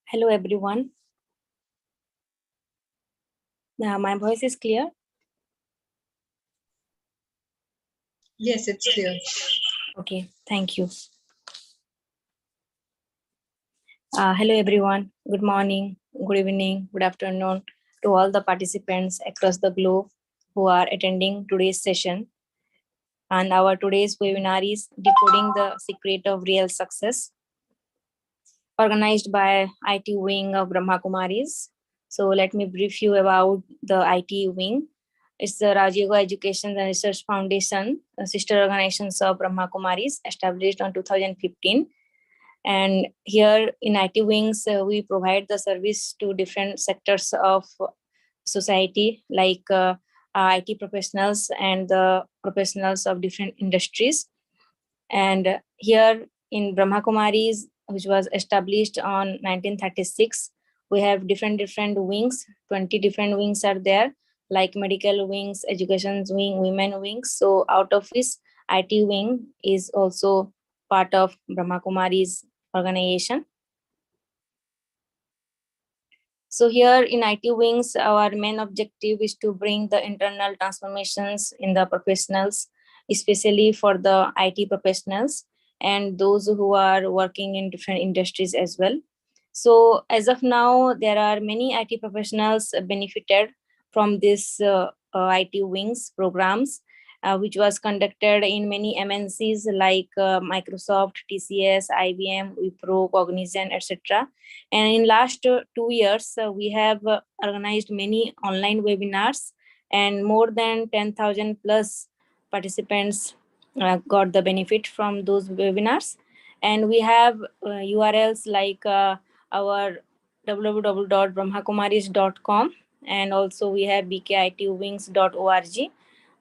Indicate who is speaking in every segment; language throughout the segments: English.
Speaker 1: Hello everyone. My voice is clear?
Speaker 2: Yes, it's clear.
Speaker 1: Okay, thank you. Hello everyone. Good morning, good evening, good afternoon to all the participants across the globe who are attending today's session. And our today's webinar is Decoding the Secret of Real Success, organized by IT wing of Brahma Kumaris. So let me brief you about the IT wing. It's the Rajiv Education and Research Foundation, a sister organizations of Brahma Kumaris, established in 2015. And here in IT Wings, we provide the service to different sectors of society, like IT professionals and the professionals of different industries. And here in Brahma Kumaris, which was established on 1936, we have different wings. 20 different wings are there, like medical wings, education wing, women wings. So out of this, IT wing is also part of Brahma Kumaris organization. So here in IT Wings, our main objective is to bring the internal transformations in the professionals, especially for the IT professionals and those who are working in different industries as well. So as of now, there are many IT professionals benefited from this IT Wings programs, which was conducted in many MNCs like Microsoft, TCS, IBM, Wipro, Cognizant, etc. And in last 2 years, we have organized many online webinars, and more than 10,000 plus participants got the benefit from those webinars. And we have URLs like our www.brahmakumaris.com, and also we have bkitwings.org,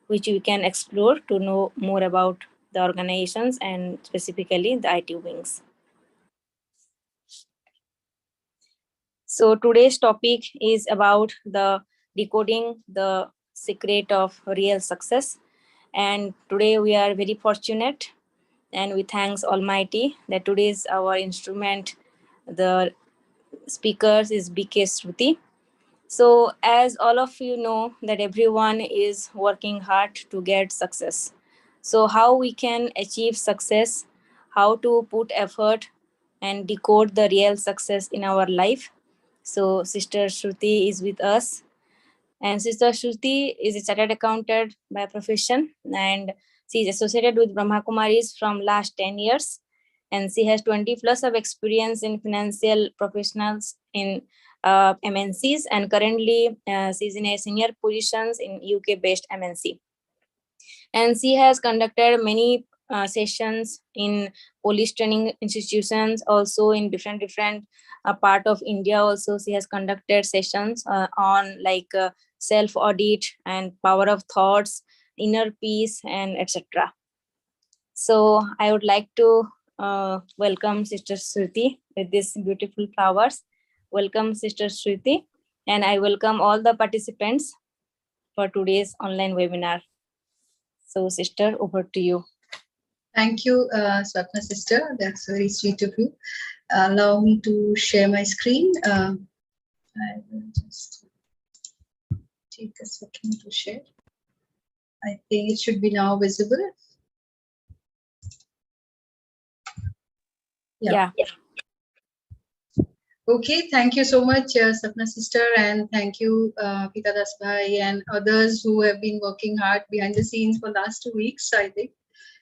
Speaker 1: which you can explore to know more about the organizations and specifically the IT wings. So today's topic is about the decoding the secret of real success. And today we are very fortunate and we thanks Almighty that today's our instrument, the speakers is BK Shruti. So as all of you know that everyone is working hard to get success. So how we can achieve success, how to put effort and decode the real success in our life. So Sister Shruti is with us. And Sister Shruti is a chartered accountant by profession, and she is associated with Brahma Kumaris from last 10 years. And she has 20 plus of experience in financial professionals in MNCs, and currently she is in a senior positions in UK-based MNC. And she has conducted many sessions in police training institutions, also in different part of India. Also, she has conducted sessions on like self audit and power of thoughts, inner peace, and etc. So I would like to welcome Sister Shruti with these beautiful flowers. Welcome, Sister Shruti, and I welcome all the participants for today's online webinar. So, sister, over to you.
Speaker 2: Thank you, Swapna sister. That's very sweet of you. Allow me to share my screen. I will just take a second to share. I think it should be now visible.
Speaker 1: Yeah.
Speaker 2: Okay, thank you so much, Sapna sister, and thank you, Pita Das Bhai and others who have been working hard behind the scenes for last 2 weeks, I think,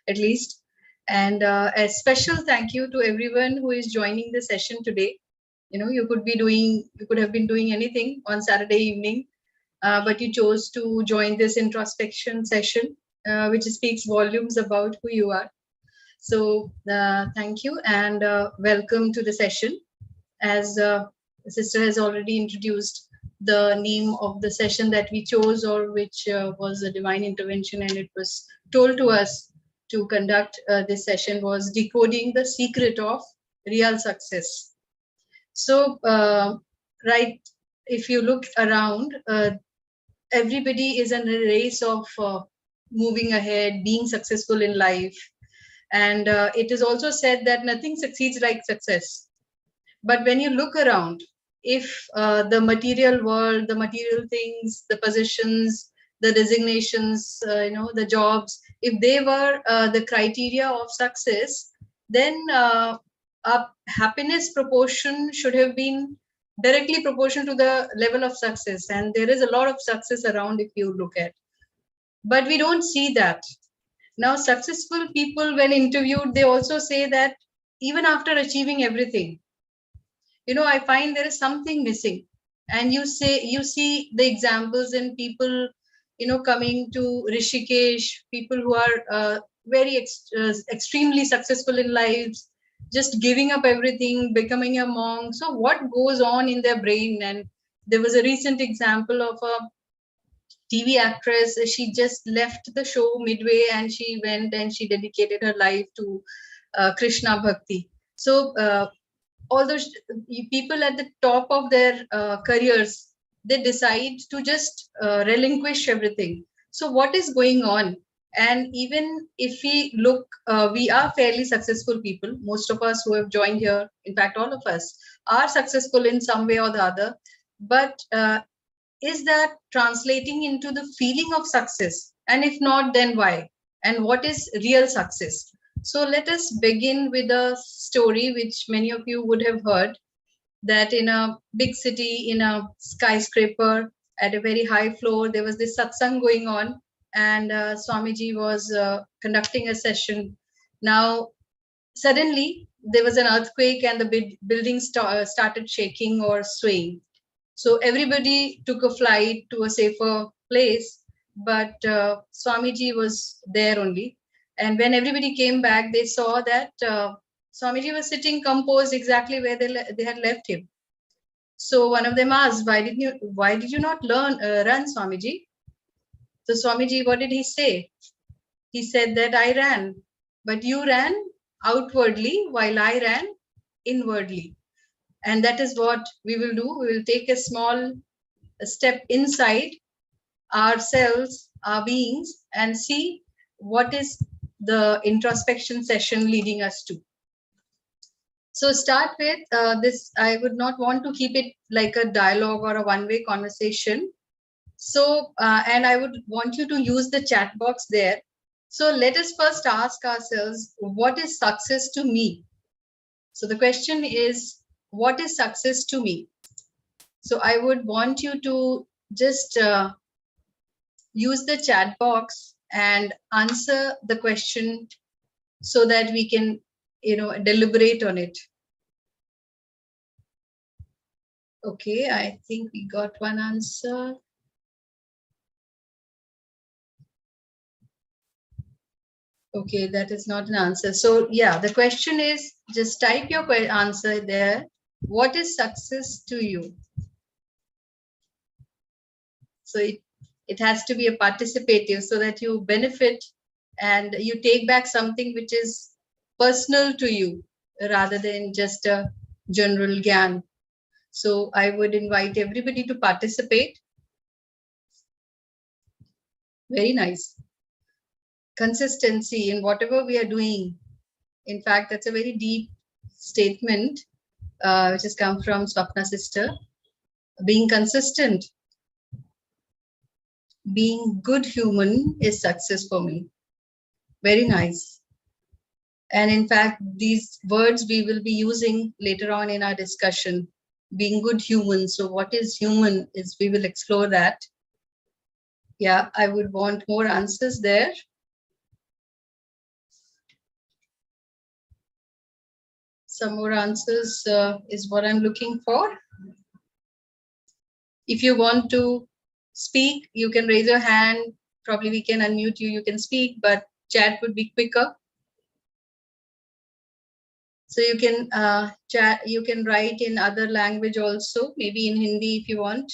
Speaker 2: at least. And a special thank you to everyone who is joining the session today. You know, you could have been doing anything on Saturday evening, but you chose to join this introspection session, which speaks volumes about who you are. So thank you and welcome to the session. As the sister has already introduced, the name of the session that we chose, or which was a divine intervention, and it was told to us to conduct this session, was Decoding the Secret of Real Success. So, right, if you look around, everybody is in a race of moving ahead, being successful in life. And it is also said that nothing succeeds like success. But when you look around, if the material world, the material things, the positions, the designations, the jobs, if they were the criteria of success, then a happiness proportion should have been directly proportional to the level of success. And there is a lot of success around if you look at. But we don't see that. Now, successful people, when interviewed, they also say that even after achieving everything, I find there is something missing. And you see the examples in people, coming to Rishikesh, people who are very extremely successful in lives, just giving up everything, becoming a monk. So what goes on in their brain? And there was a recent example of a TV actress. She just left the show midway and she went and she dedicated her life to Krishna Bhakti. So all those people at the top of their careers, they decide to just relinquish everything. So what is going on? And even if we look, we are fairly successful people. Most of us who have joined here, in fact, all of us are successful in some way or the other. But is that translating into the feeling of success? And if not, then why? And what is real success? So let us begin with a story which many of you would have heard, that in a big city, in a skyscraper, at a very high floor, there was this satsang going on, and Swamiji was conducting a session. Now, suddenly, there was an earthquake and the building started shaking or swaying. So everybody took a flight to a safer place, but Swamiji was there only. And when everybody came back, they saw that Swamiji was sitting composed exactly where they had left him. So one of them asked, why did you not run, Swamiji? So Swamiji, what did he say? He said that I ran, but you ran outwardly while I ran inwardly. And that is what we will do. We will take a small step inside ourselves, our beings, and see what is the introspection session leading us to. So start with this. I would not want to keep it like a dialogue or a one-way conversation. So, and I would want you to use the chat box there. So let us first ask ourselves, what is success to me? So the question is, what is success to me? So I would want you to just use the chat box and answer the question so that we can, deliberate on it. Okay, I think we got one answer. Okay, that is not an answer. So yeah, the question is, just type your answer there. What is success to you? So it has to be a participative so that you benefit and you take back something which is personal to you rather than just a general gyan. So I would invite everybody to participate. Very nice. Consistency in whatever we are doing. In fact, that's a very deep statement which has come from Swapna sister. Being consistent, being good human is success for me. Very nice. And in fact, these words we will be using later on in our discussion. Being good human. So what is human is we will explore that. Yeah, I would want more answers there. Some more answers is what I'm looking for. If you want to speak, you can raise your hand. Probably we can unmute you. You can speak, but chat would be quicker. So you can chat. You can write in other language also, maybe in Hindi if you want.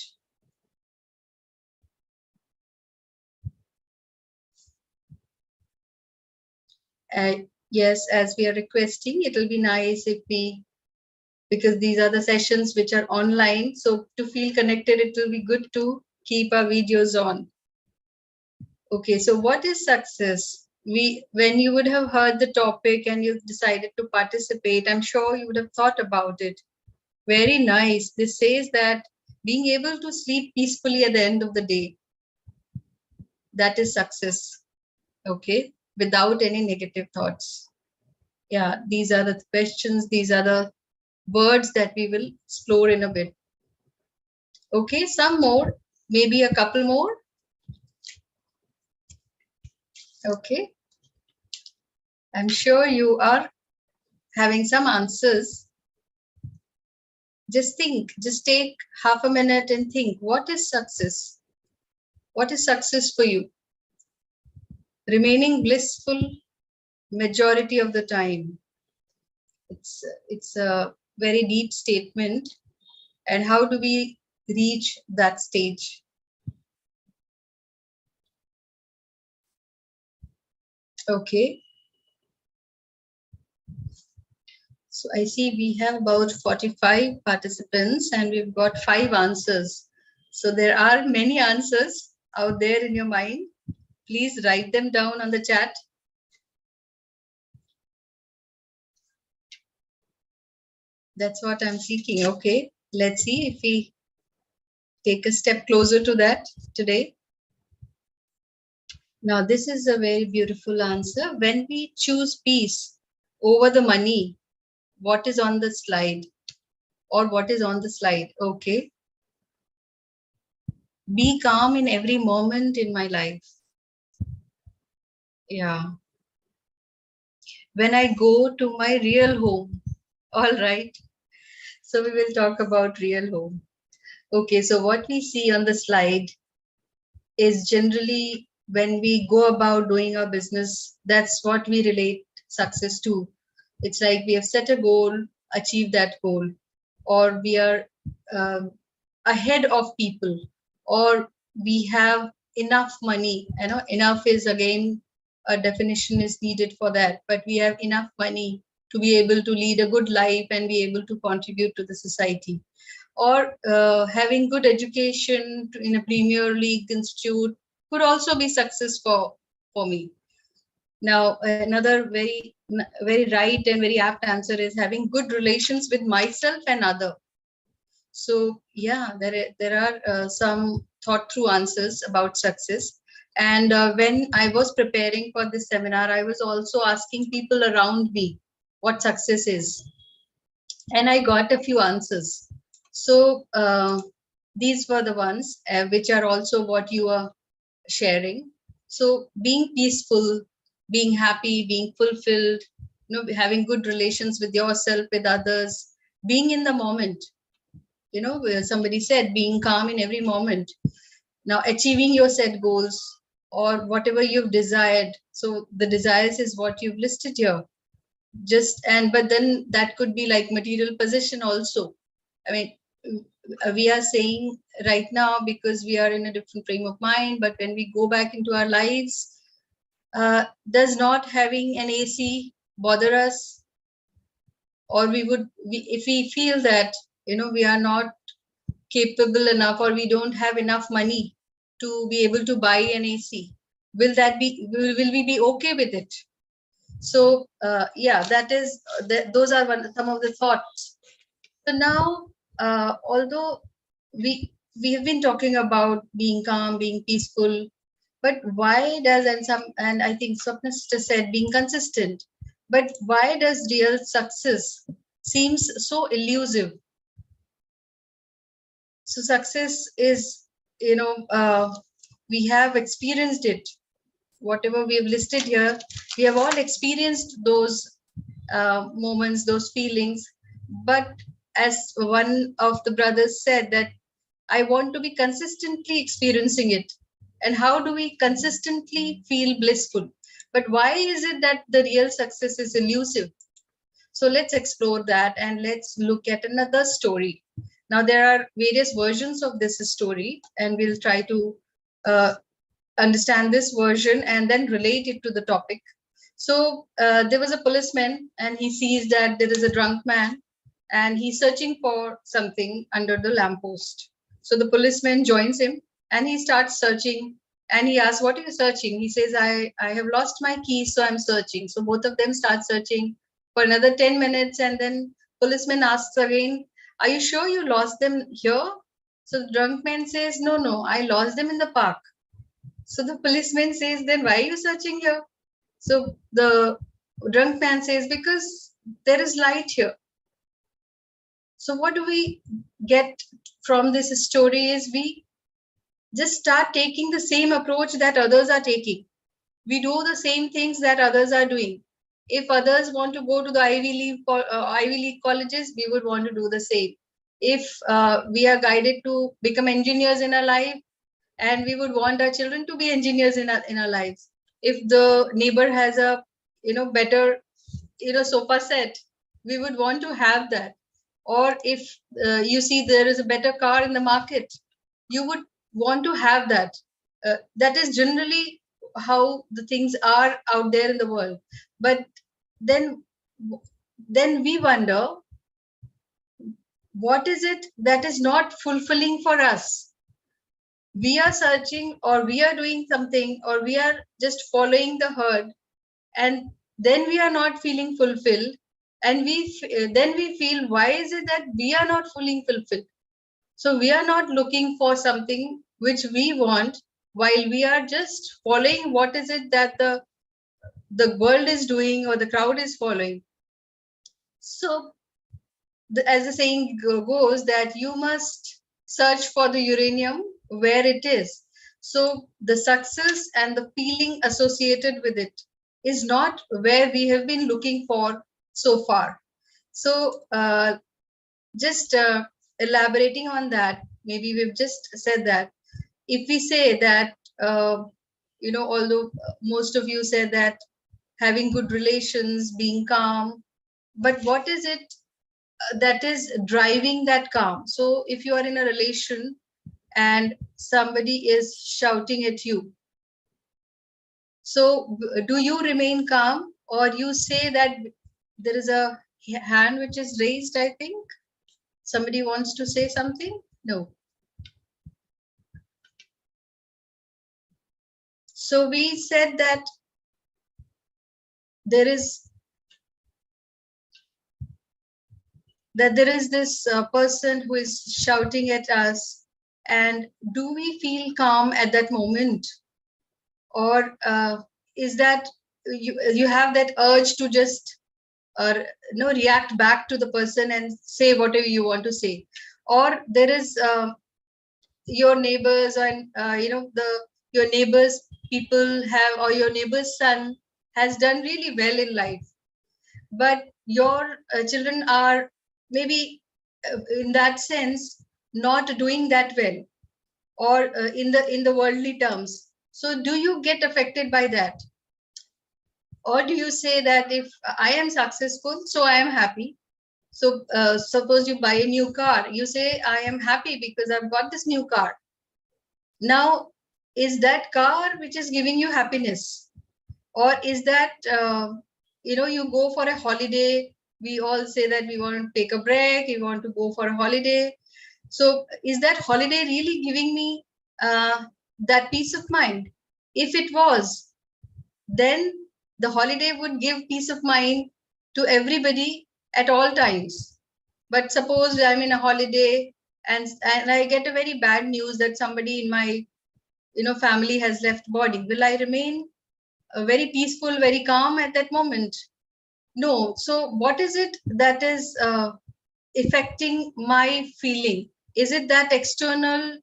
Speaker 2: Yes, as we are requesting, it will be nice if we, because these are the sessions which are online. So to feel connected, it will be good to keep our videos on. Okay, so what is success? When you would have heard the topic and you decided to participate, I'm sure you would have thought about it. Very nice. This says that being able to sleep peacefully at the end of the day, that is success. Okay, without any negative thoughts. Yeah, these are the questions, these are the words that we will explore in a bit. Okay, some more, maybe a couple more. Okay, I'm sure you are having some answers. Just think, just take half a minute and think, what is success? What is success for you? Remaining blissful majority of the time. It's a very deep statement. And how do we reach that stage? Okay. So I see we have about 45 participants and we've got 5 answers. So there are many answers out there in your mind. Please write them down on the chat. That's what I'm seeking. Okay. Let's see if we take a step closer to that today. Now, this is a very beautiful answer. When we choose peace over the money, what is on the slide? Or what is on the slide? Okay. Be calm in every moment in my life. Yeah. When I go to my real home. All right. So we will talk about real home. Okay. So what we see on the slide is generally when we go about doing our business, that's what we relate success to. It's like we have set a goal, achieve that goal, or we are ahead of people, or we have enough money. You know, enough is again a definition is needed for that, but we have enough money to be able to lead a good life and be able to contribute to the society, or having good education in a premier league institute could also be success for me. Now, another very right and very apt answer is having good relations with myself and other. So yeah, there are some thought through answers about success. And when I was preparing for this seminar, I was also asking people around me what success is, and I got a few answers. So these were the ones which are also what you are sharing. So being peaceful, being happy, being fulfilled, having good relations with yourself, with others, being in the moment. Where somebody said being calm in every moment. Now achieving your set goals or whatever you've desired. So the desires is what you've listed here. But then that could be like material possession also. I mean, we are saying right now because we are in a different frame of mind, but when we go back into our lives, does not having an AC bother us? Or if we feel that we are not capable enough, or we don't have enough money to be able to buy an AC, will we be okay with it? So yeah, those are some of the thoughts. So now, although we have been talking about being calm, being peaceful, but why does and I think Swapna sister said being consistent, but why does real success seems so elusive? So success is, we have experienced it. Whatever we have listed here, we have all experienced those moments, those feelings. But as one of the brothers said, that I want to be consistently experiencing it. And how do we consistently feel blissful? But why is it that the real success is elusive? So let's explore that and let's look at another story. Now, there are various versions of this story, and we'll try to understand this version and then relate it to the topic. So there was a policeman, and he sees that there is a drunk man, and he's searching for something under the lamppost. So the policeman joins him, and he starts searching. And he asks, "What are you searching?" He says, I have lost my keys, so I'm searching." So both of them start searching for another 10 minutes, and then policeman asks again, Are you sure you lost them here? So the drunk man says, no, I lost them in the park. So the policeman says, then why are you searching here? So the drunk man says, because there is light here. So what do we get from this story is we just start taking the same approach that others are taking. We do the same things that others are doing. If others want to go to the Ivy League colleges, we would want to do the same. If we are guided to become engineers in our life, and we would want our children to be engineers in our lives. If the neighbor has a better sofa set, we would want to have that. Or if you see there is a better car in the market, you would want to have that. That is generally how the things are out there in the world. But then we wonder, what is it that is not fulfilling for us? We are searching, or we are doing something, or we are just following the herd, and then we are not feeling fulfilled, and then we feel, why is it that we are not feeling fulfilled? So we are not looking for something which we want, while we are just following what is it that the world is doing, or the crowd is following. So as the saying goes, that you must search for the uranium where it is. So the success and the feeling associated with it is not where we have been looking for so far. So just elaborating on that, maybe we've just said that if we say that, although most of you said that having good relations, being calm, but what is it that is driving that calm? So if you are in a relation and somebody is shouting at you, so do you remain calm, or you say that there is a hand which is raised? I think somebody wants to say something. No. So we said that there is this person who is shouting at us, and do we feel calm at that moment? Or is that you have that urge to just react back to the person and say whatever you want to say? Or there is your neighbors, and your neighbors people have, or your neighbor's son has done really well in life, but your children are maybe in that sense not doing that well, or in the worldly terms. So do you get affected by that? Or do you say that if I am successful, so I am happy? So suppose you buy a new car, you say, I am happy because I've got this new car. Now, is that car which is giving you happiness? Or is that, you go for a holiday, we all say that we want to take a break, we want to go for a holiday. So is that holiday really giving me that peace of mind? If it was, then the holiday would give peace of mind to everybody at all times. But suppose I'm in a holiday, and I get a very bad news that somebody in my family has left body. Will I remain very peaceful, very calm at that moment? No. So what is it that is affecting my feeling? Is it that external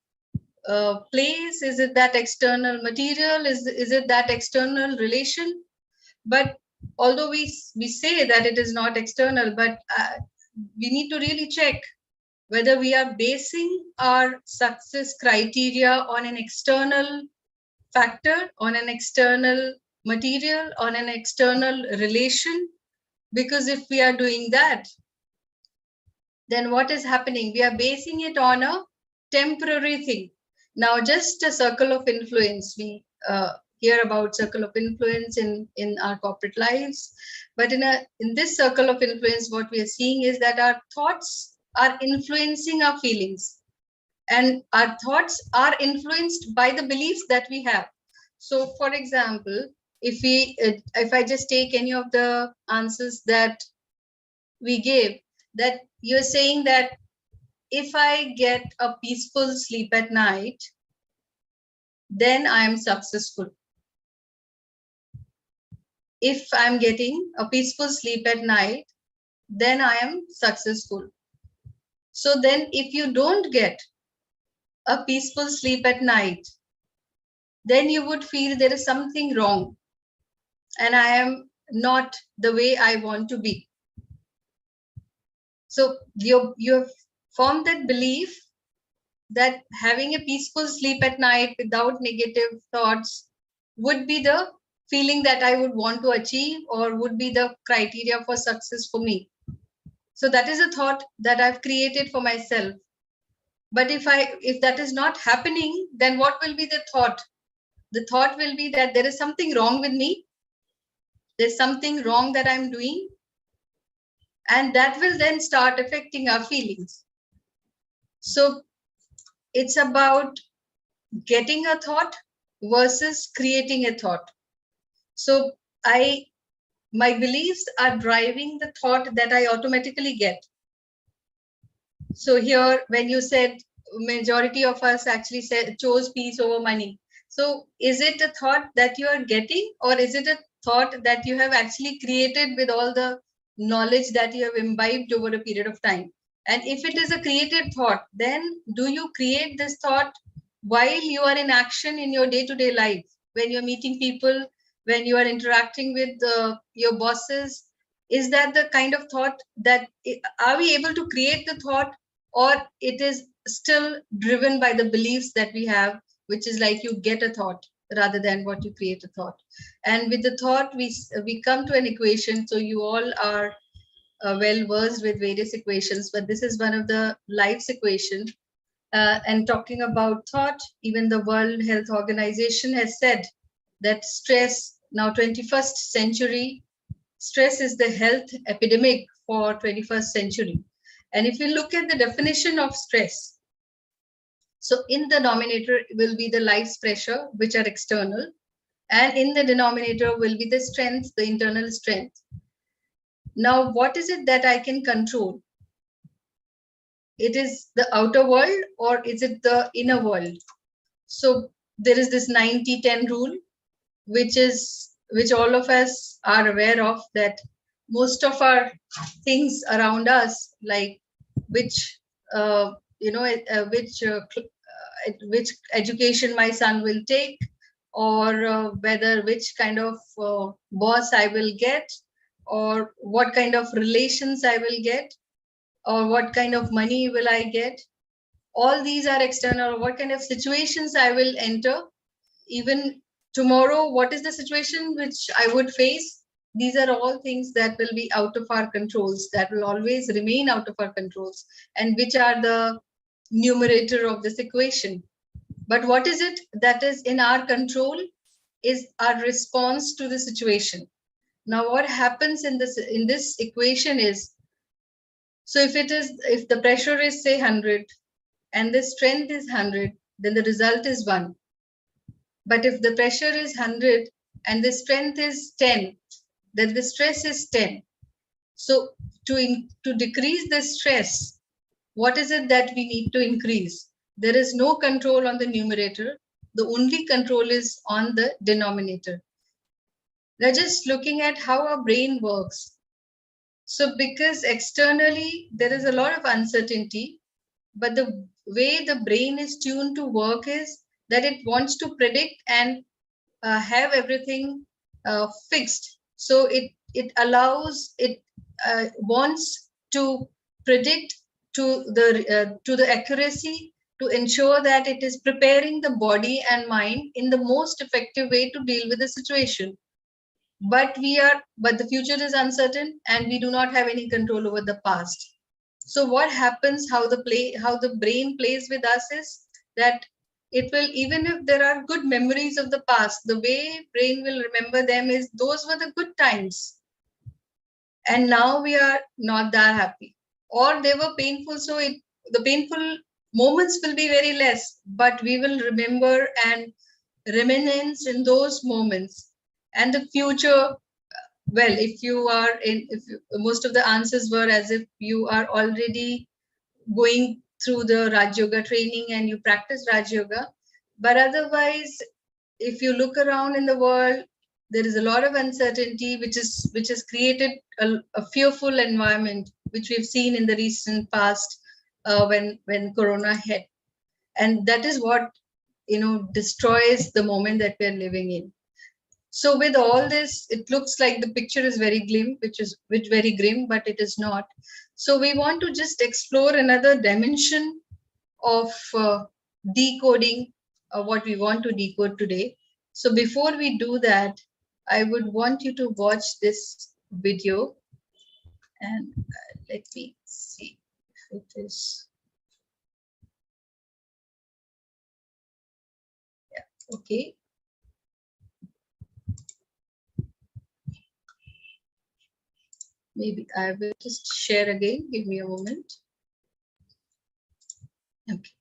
Speaker 2: place? Is it that external material? Is it that external relation? But although we say that it is not external, but we need to really check whether we are basing our success criteria on an external factor, on an external material, on an external relation. Because if we are doing that, then what is happening? We are basing it on a temporary thing. Now, just a circle of influence. We hear about circle of influence in our corporate lives, but in this circle of influence, what we are seeing is that our thoughts are influencing our feelings, and our thoughts are influenced by the beliefs that we have. So, for example, if I just take any of the answers that we gave, that you're saying that if I get a peaceful sleep at night, then I am successful. If I'm getting a peaceful sleep at night, then I am successful. So then if you don't get a peaceful sleep at night, then you would feel there is something wrong and I am not the way I want to be. So you have formed that belief that having a peaceful sleep at night without negative thoughts would be the feeling that I would want to achieve, or would be the criteria for success for me. So that is a thought that I've created for myself. But if that is not happening, then what will be the thought? The thought will be that there is something wrong with me. There's something wrong that I'm doing. And that will then start affecting our feelings. So it's about getting a thought versus creating a thought. So my beliefs are driving the thought that I automatically get. So here, when you said majority of us actually chose peace over money. So is it a thought that you are getting, or is it a thought that you have actually created with all the knowledge that you have imbibed over a period of time? And if it is a created thought, then do you create this thought while you are in action in your day-to-day life, when you're meeting people, when you are interacting with your bosses? Is that the kind of thought that, are we able to create the thought, or it is still driven by the beliefs that we have, which is like you get a thought rather than what you create a thought? And with the thought, we come to an equation. So you all are well versed with various equations, but this is one of the life's equation. And talking about thought, even the World Health Organization has said that stress, now 21st century, stress is the health epidemic for 21st century. And if you look at the definition of stress, so in the denominator will be the life's pressure, which are external, and in the denominator will be the strength, the internal strength. Now, what is it that I can control? It is the outer world, or is it the inner world? So there is this 90-10 rule, which all of us are aware of, that most of our things around us, like which which education my son will take, or whether which kind of boss I will get, or what kind of relations I will get, or what kind of money will I get. All these are external. What kind of situations I will enter, even tomorrow, what is the situation which I would face? These are all things that will be out of our controls, that will always remain out of our controls, and which are the numerator of this equation. But what is it that is in our control is our response to the situation. Now, what happens in this equation is, so if the pressure is say 100 and the strength is 100, then the result is 1. But if the pressure is 100 and the strength is 10, then the stress is 10. So to decrease the stress, what is it that we need to increase? There is no control on the numerator. The only control is on the denominator. Now, just looking at how our brain works. So because externally there is a lot of uncertainty, but the way the brain is tuned to work is that it wants to predict and have everything fixed. So it wants to predict to the accuracy, to ensure that it is preparing the body and mind in the most effective way to deal with the situation. But the future is uncertain, and we do not have any control over the past. So what happens, how the brain plays with us is that it will, even if there are good memories of the past, the way brain will remember them is those were the good times. And now we are not that happy, or they were painful. So the painful moments will be very less, but we will remember and reminisce in those moments. And the future, well, most of the answers were as if you are already going through the Raj Yoga training and you practice Raj Yoga. But otherwise, if you look around in the world, there is a lot of uncertainty, which has created a fearful environment, which we've seen in the recent past when Corona hit, and that is what destroys the moment that we're living in. So with all this, it looks like the picture is very very grim, but it is not. So we want to just explore another dimension of decoding what we want to decode today. So before we do that, I would want you to watch this video, and let me see if it is. Yeah, okay. Maybe I will just share again. Give me a moment. Okay.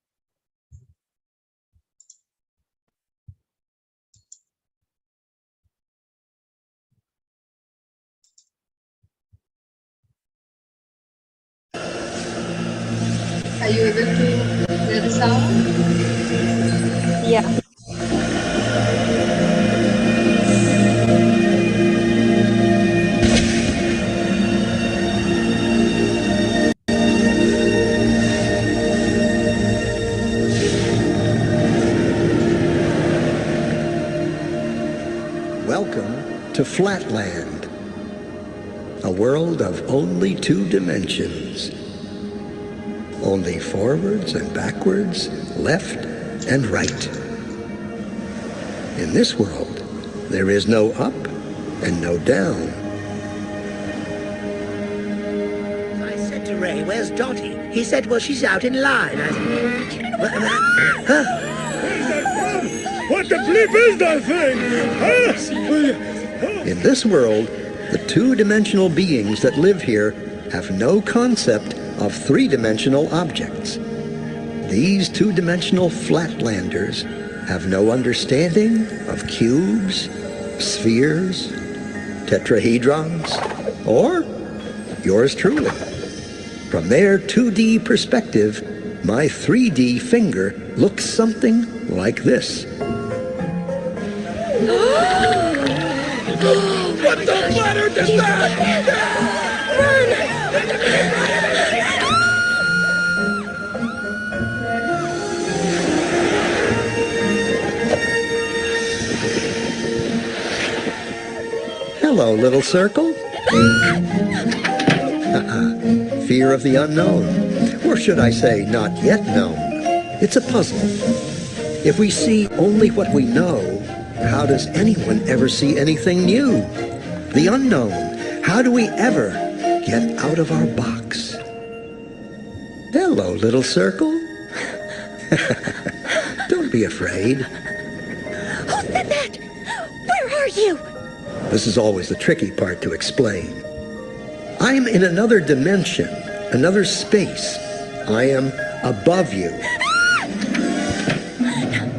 Speaker 2: Are you able to hear the sound?
Speaker 1: Yeah.
Speaker 3: Welcome to Flatland, a world of only 2 dimensions. Only forwards and backwards, left and right. In this world, there is no up and no down.
Speaker 4: I said to Ray, "Where's Dottie?" He said, "Well, she's out in line." I said,
Speaker 5: What the bleep is that thing?
Speaker 3: In this world, the 2-dimensional beings that live here have no concept of 3-dimensional objects. These 2-dimensional flatlanders have no understanding of cubes, spheres, tetrahedrons, or yours truly. From their 2D perspective, my 3D finger looks something like this.
Speaker 5: What the bladder did that?
Speaker 3: Hello, little circle. Fear of the unknown. Or should I say, not yet known. It's a puzzle. If we see only what we know, how does anyone ever see anything new? The unknown. How do we ever get out of our box? Hello, little circle. Don't be afraid.
Speaker 4: "Who said that? Where are you?"
Speaker 3: This is always the tricky part to explain. I'm in another dimension, another space. I am above you.
Speaker 4: Never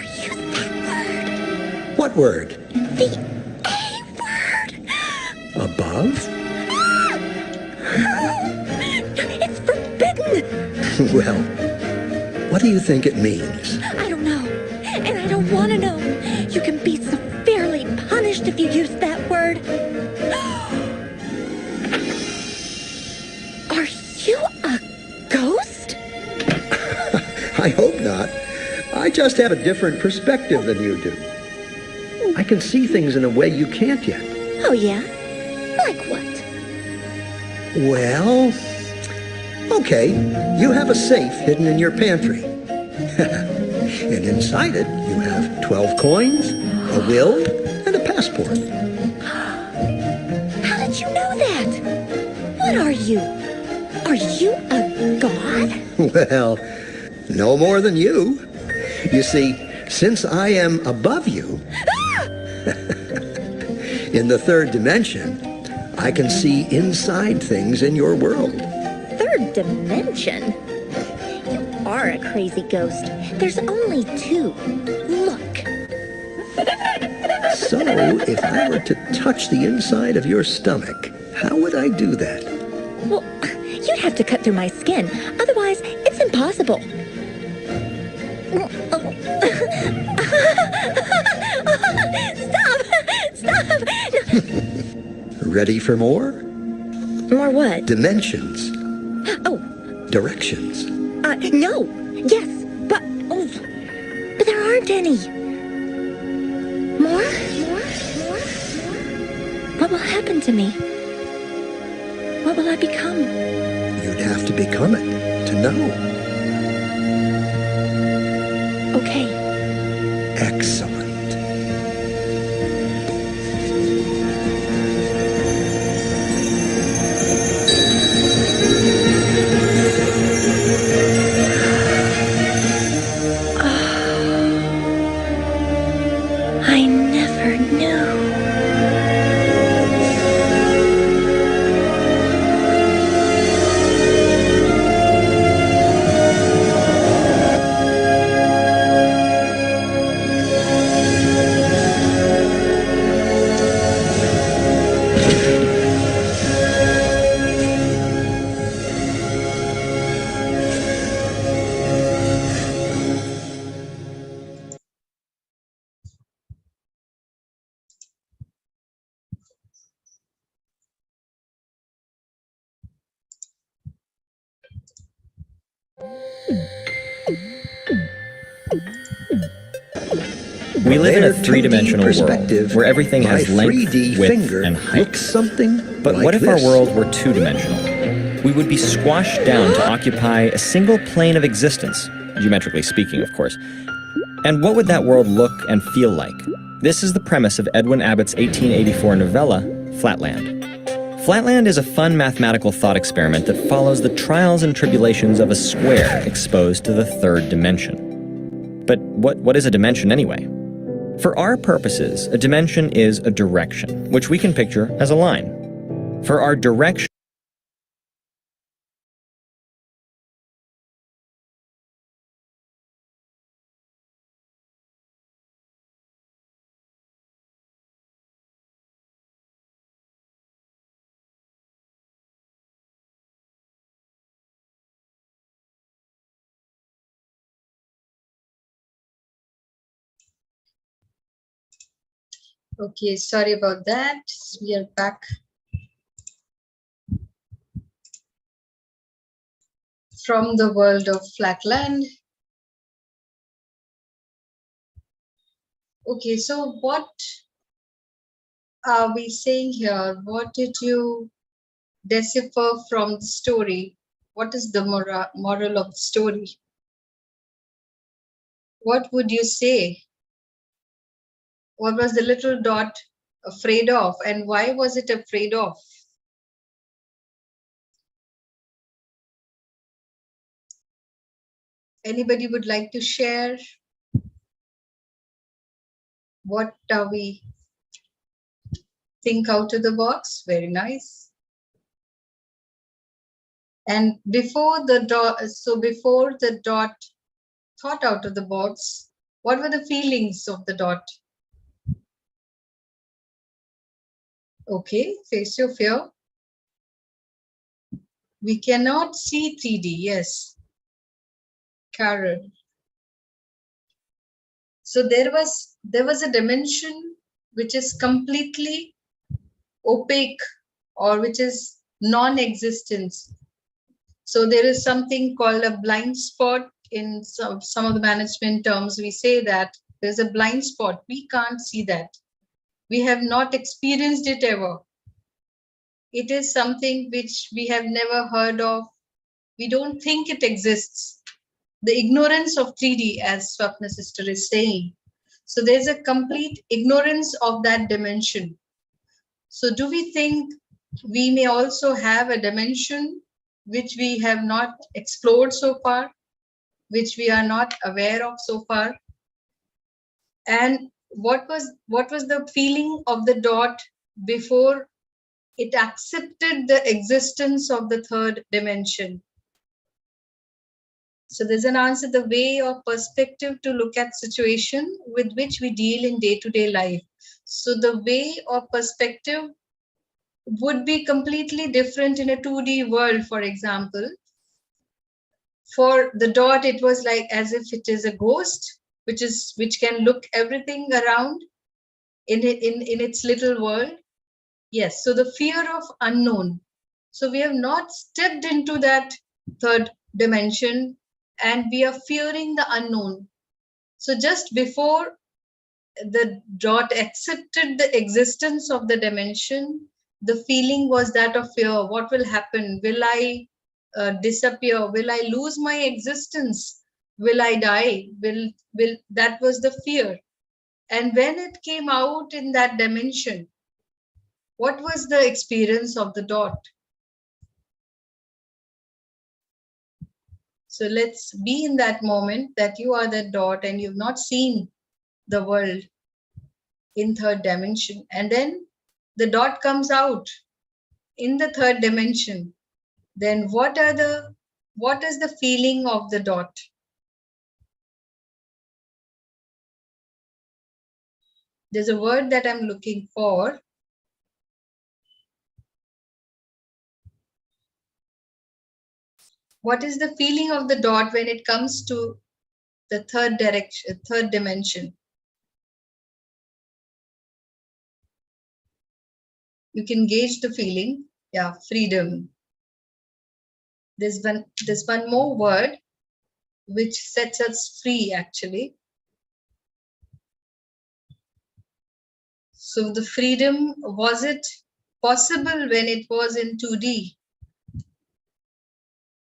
Speaker 4: use that word.
Speaker 3: What word?
Speaker 4: The A word.
Speaker 3: Above?
Speaker 4: It's forbidden.
Speaker 3: Well, what do you think it means?
Speaker 4: I don't know, and I don't want to know. You can be severely punished if you use that word. Are you a ghost?
Speaker 3: I hope not. I just have a different perspective than you do. I can see things in a way you can't yet.
Speaker 4: Oh, yeah? Like what?
Speaker 3: Well, okay, you have a safe hidden in your pantry. And inside it, you have 12 coins, a will, and a passport.
Speaker 4: How did you know that? What are you? Are you a god?
Speaker 3: Well, no more than you. You see, since I am above you, in the 3rd dimension, I can see inside things in your world.
Speaker 4: 3rd dimension? You are a crazy ghost. There's only 2. Look.
Speaker 3: So, if I were to touch the inside of your stomach, how would I do that?
Speaker 4: Well, you'd have to cut through my skin skin. Otherwise, it's impossible. Stop!
Speaker 3: Ready for more?
Speaker 4: More what?
Speaker 3: Dimensions.
Speaker 4: Oh,
Speaker 3: Directions.
Speaker 4: no. Yes, but there aren't any. More? What will happen to me? What will I become?
Speaker 3: You'd have to become it to know.
Speaker 4: Okay.
Speaker 3: Excellent.
Speaker 4: I never knew.
Speaker 6: We live in a
Speaker 3: Their 2D
Speaker 6: three-dimensional world
Speaker 3: perspective,
Speaker 6: where everything
Speaker 3: my
Speaker 6: has length,
Speaker 3: 3D
Speaker 6: width,
Speaker 3: finger
Speaker 6: and height.
Speaker 3: looks something
Speaker 6: But
Speaker 3: like
Speaker 6: what if
Speaker 3: this.
Speaker 6: our world were two-dimensional? We would be squashed down to occupy a single plane of existence, geometrically speaking, of course. And what would that world look and feel like? This is the premise of Edwin Abbott's 1884 novella, Flatland. Flatland is a fun mathematical thought experiment that follows the trials and tribulations of a square exposed to the third dimension. But what is a dimension anyway? For our purposes, a dimension is a direction, which we can picture as a line. For our direction,
Speaker 2: Okay, sorry about that. We are back. From the world of Flatland. Okay, so what are we saying here? What did you decipher from the story? What is the moral of the story? What would you say? What was the little dot afraid of, and why was it afraid of? Anybody would like to share? What are we think out of the box? Very nice. And before the dot thought out of the box, what were the feelings of the dot? Okay, face your fear. We cannot see 3D, yes. Carol. So there was a dimension which is completely opaque or which is non-existence. So there is something called a blind spot in some of the management terms. We say that there's a blind spot. We can't see that. We have not experienced it ever. It is something which we have never heard of. We don't think it exists. The ignorance of 3D, as Swapna sister is saying. So there's a complete ignorance of that dimension. So do we think we may also have a dimension which we have not explored so far, which we are not aware of so far? And what was the feeling of the dot before it accepted the existence of the third dimension? So there's an answer, the way or perspective to look at situation with which we deal in day-to-day life. So the way or perspective would be completely different in a 2D world, for example. For the dot, it was like as if it is a ghost, which can look everything around in its little world. Yes, so the fear of unknown. So we have not stepped into that third dimension, and we are fearing the unknown. So just before the dot accepted the existence of the dimension, the feeling was that of fear. What will happen? Will I disappear? Will I lose my existence? Will I die? Will that was the fear. And when it came out in that dimension, what was the experience of the dot? So let's be in that moment that you are that dot and you've not seen the world in third dimension. And then the dot comes out in the third dimension. Then what is the feeling of the dot? There's a word that I'm looking for. What is the feeling of the dot when it comes to the third dimension? You can gauge the feeling. Yeah, freedom. There's one more word which sets us free, actually. So the freedom, was it possible when it was in 2D?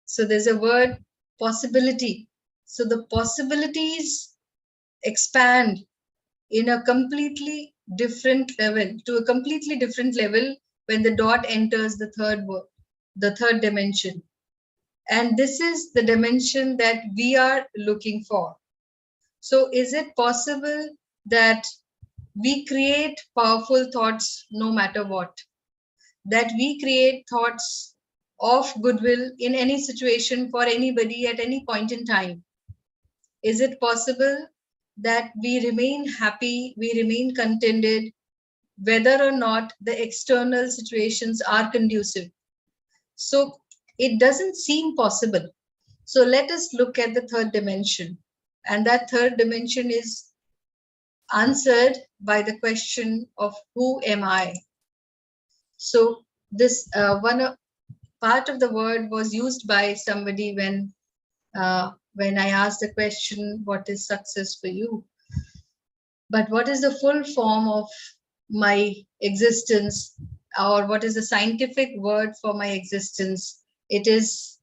Speaker 2: So there's a word, possibility. So the possibilities expand in a completely different level, to a completely different level when the dot enters the third dimension. And this is the dimension that we are looking for. So is it possible that we create powerful thoughts no matter what? That we create thoughts of goodwill in any situation for anybody at any point in time? Is it possible that we remain happy, we remain contented, whether or not the external situations are conducive? So it doesn't seem possible. So let us look at the third dimension. And that third dimension is answered by the question of who am I? So this one part of the word was used by somebody when I asked the question, what is success for you? But what is the full form of my existence, or what is the scientific word for my existence? It is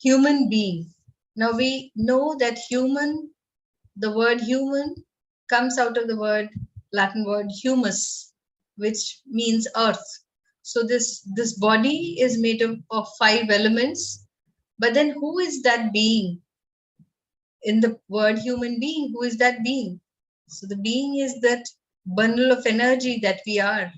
Speaker 2: human being. Now we know that human, the word human comes out of the Latin word humus, which means earth. So this body is made of 5 elements, but then who is that being? In the word human being, who is that being? So the being is that bundle of energy that we are.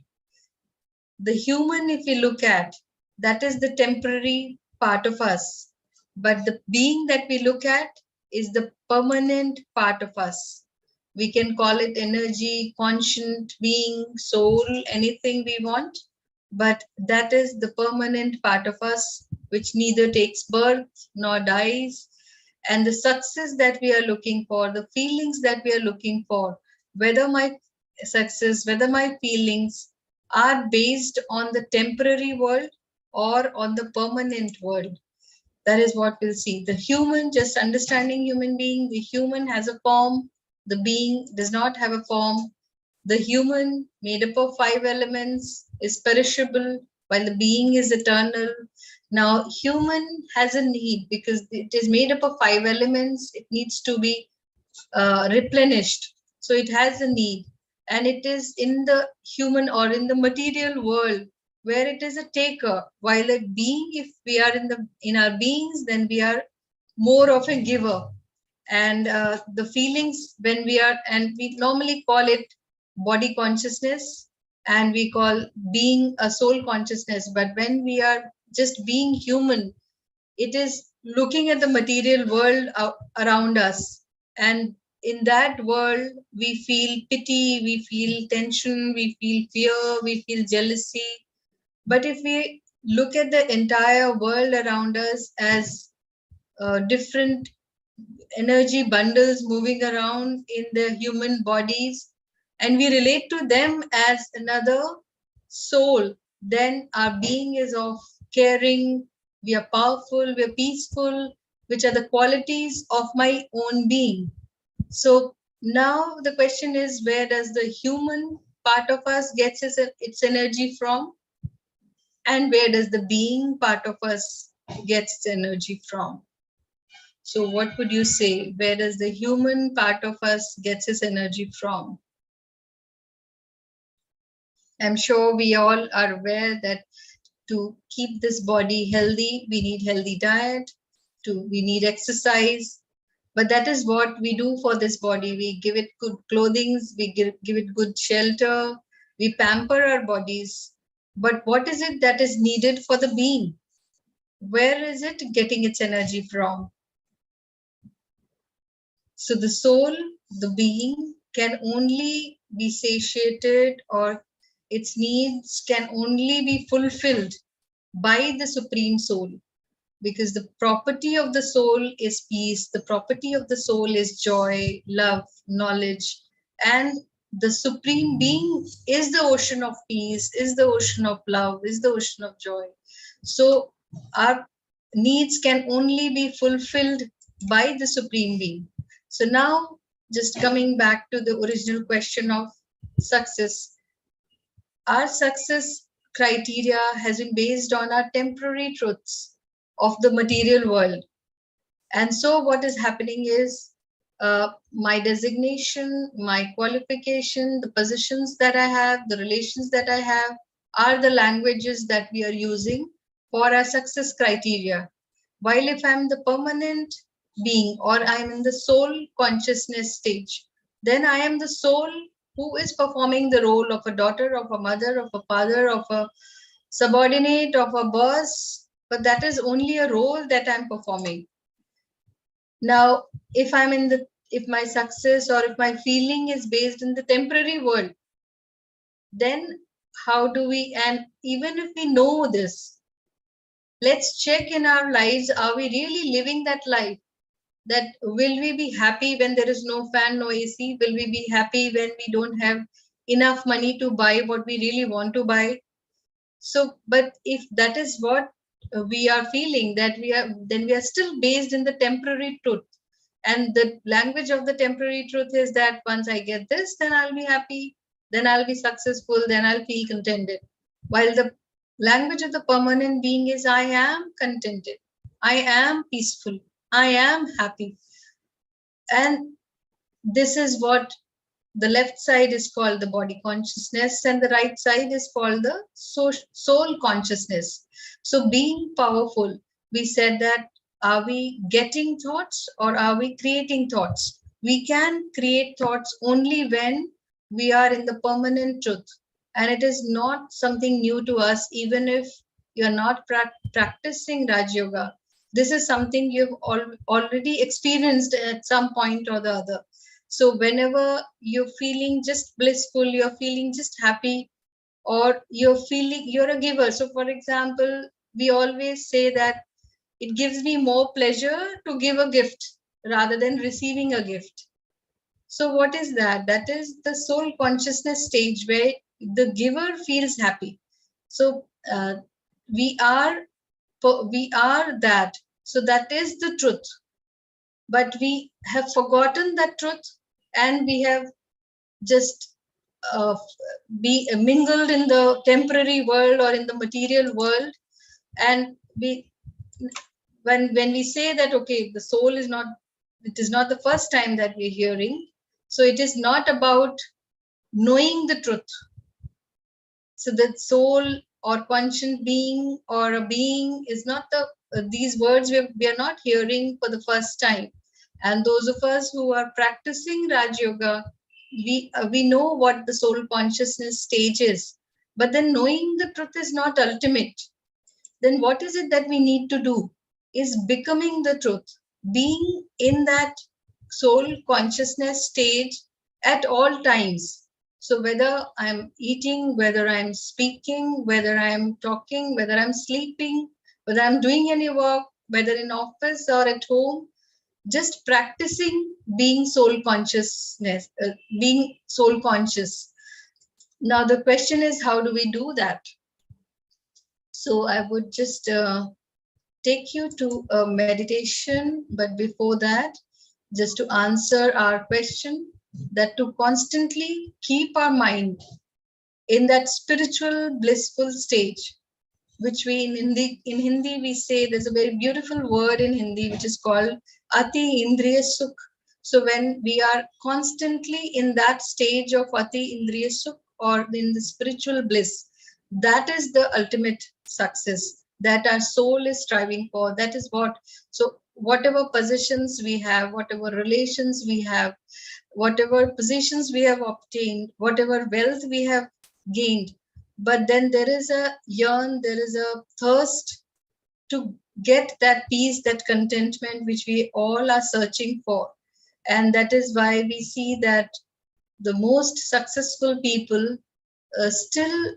Speaker 2: The human, if we look at, that is the temporary part of us. But the being that we look at is the permanent part of us. We can call it energy, conscient being, soul, anything we want. But that is the permanent part of us, which neither takes birth nor dies. And the success that we are looking for, the feelings that we are looking for, whether my success, whether my feelings are based on the temporary world or on the permanent world. That is what we'll see. The human, just understanding human being, the human has a form, the being does not have a form. The human, made up of 5 elements, is perishable, while the being is eternal. Now, human has a need because it is made up of 5 elements. It needs to be replenished. So it has a need. And it is in the human or in the material world where it is a taker, while a being, if we are in our beings, then we are more of a giver. And the feelings when we are, and we normally call it body consciousness, and we call being a soul consciousness. But when we are just being human, it is looking at the material world around us. And in that world, we feel pity, we feel tension, we feel fear, we feel jealousy. But if we look at the entire world around us as different energy bundles moving around in the human bodies, and we relate to them as another soul, then our being is of caring, we are powerful, we are peaceful, which are the qualities of my own being. So now the question is, where does the human part of us gets its energy from, and where does the being part of us gets its energy from? So what would you say? Where does the human part of us gets its energy from? I'm sure we all are aware that to keep this body healthy, we need healthy diet, we need exercise. But that is what we do for this body. We give it good clothing, we give it good shelter, we pamper our bodies. But what is it that is needed for the being? Where is it getting its energy from? So the soul, the being, can only be satiated, or its needs can only be fulfilled by the Supreme Soul. Because the property of the soul is peace, the property of the soul is joy, love, knowledge, and the Supreme Being is the ocean of peace, is the ocean of love, is the ocean of joy. So our needs can only be fulfilled by the Supreme Being. So now, just coming back to the original question of success, our success criteria has been based on our temporary truths of the material world. And so what is happening is my designation, my qualification, the positions that I have, the relations that I have are the languages that we are using for our success criteria. While if I'm the permanent being, or I'm in the soul consciousness stage, then I am the soul who is performing the role of a daughter, of a mother, of a father, of a subordinate, of a boss, but that is only a role that I'm performing. Now, if my success or if my feeling is based in the temporary world, then how do we, and even if we know this, let's check in our lives, are we really living that life? That will we be happy when there is no fan, no AC? Will we be happy when we don't have enough money to buy what we really want to buy? So, but if that is what we are feeling, that then we are still based in the temporary truth. And the language of the temporary truth is that once I get this, then I'll be happy, then I'll be successful, then I'll feel contented. While the language of the permanent being is I am contented, I am peaceful, I am happy. And this is what the left side is called the body consciousness, and the right side is called the soul consciousness. So being powerful, we said that, are we getting thoughts or are we creating thoughts? We can create thoughts only when we are in the permanent truth. And it is not something new to us, even if you're not practicing Raj Yoga. This is something you've already experienced at some point or the other. So whenever you're feeling just blissful, you're feeling just happy, or you're feeling you're a giver. So for example, we always say that it gives me more pleasure to give a gift rather than receiving a gift. So what is that? That is the soul consciousness stage where the giver feels happy. So we are that. So that is the truth. But we have forgotten that truth, and we have just be mingled in the temporary world or in the material world. And when we say that, okay, the soul is not, it is not the first time that we're hearing. So it is not about knowing the truth. So the soul or conscient being or a being is not these words we are not hearing for the first time. And those of us who are practicing Raj Yoga, we know what the soul consciousness stage is. But then knowing the truth is not ultimate. Then what is it that we need to do? Is becoming the truth, being in that soul consciousness stage at all times. So whether I'm eating, whether I'm speaking, whether I'm talking, whether I'm sleeping, whether I'm doing any work, whether in office or at home, just practicing being soul consciousness, being soul conscious. Now the question is, how do we do that? So I would just take you to a meditation, but before that, just to answer our question, that to constantly keep our mind in that spiritual blissful stage, which we in Hindi we say, there's a very beautiful word in Hindi which is called Ati Indriya Sukh. So when we are constantly in that stage of Ati Indriya Sukh, or in the spiritual bliss, that is the ultimate success that our soul is striving for. That is what, so whatever positions we have, whatever relations we have, whatever positions we have obtained, whatever wealth we have gained, but then there is a yearn, there is a thirst to get that peace, that contentment which we all are searching for. And that is why we see that the most successful people still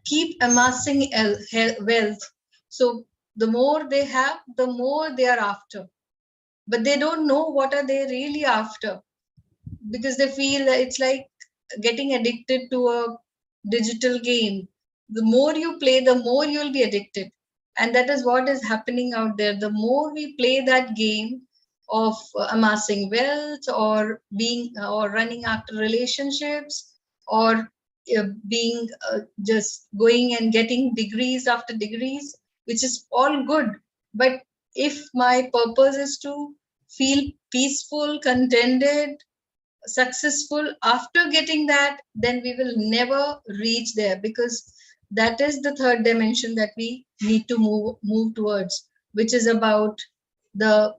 Speaker 2: keep amassing wealth. So the more they have, the more they are after, but they don't know what are they really after, because they feel that it's like getting addicted to a digital game. The more you play, the more you'll be addicted, and that is what is happening out there. The more we play that game of amassing wealth, or being or running after relationships, or being just going and getting degrees after degrees, which is all good, but if my purpose is to feel peaceful, contented, successful after getting that, then we will never reach there, because that is the third dimension that we need to move towards, which is about the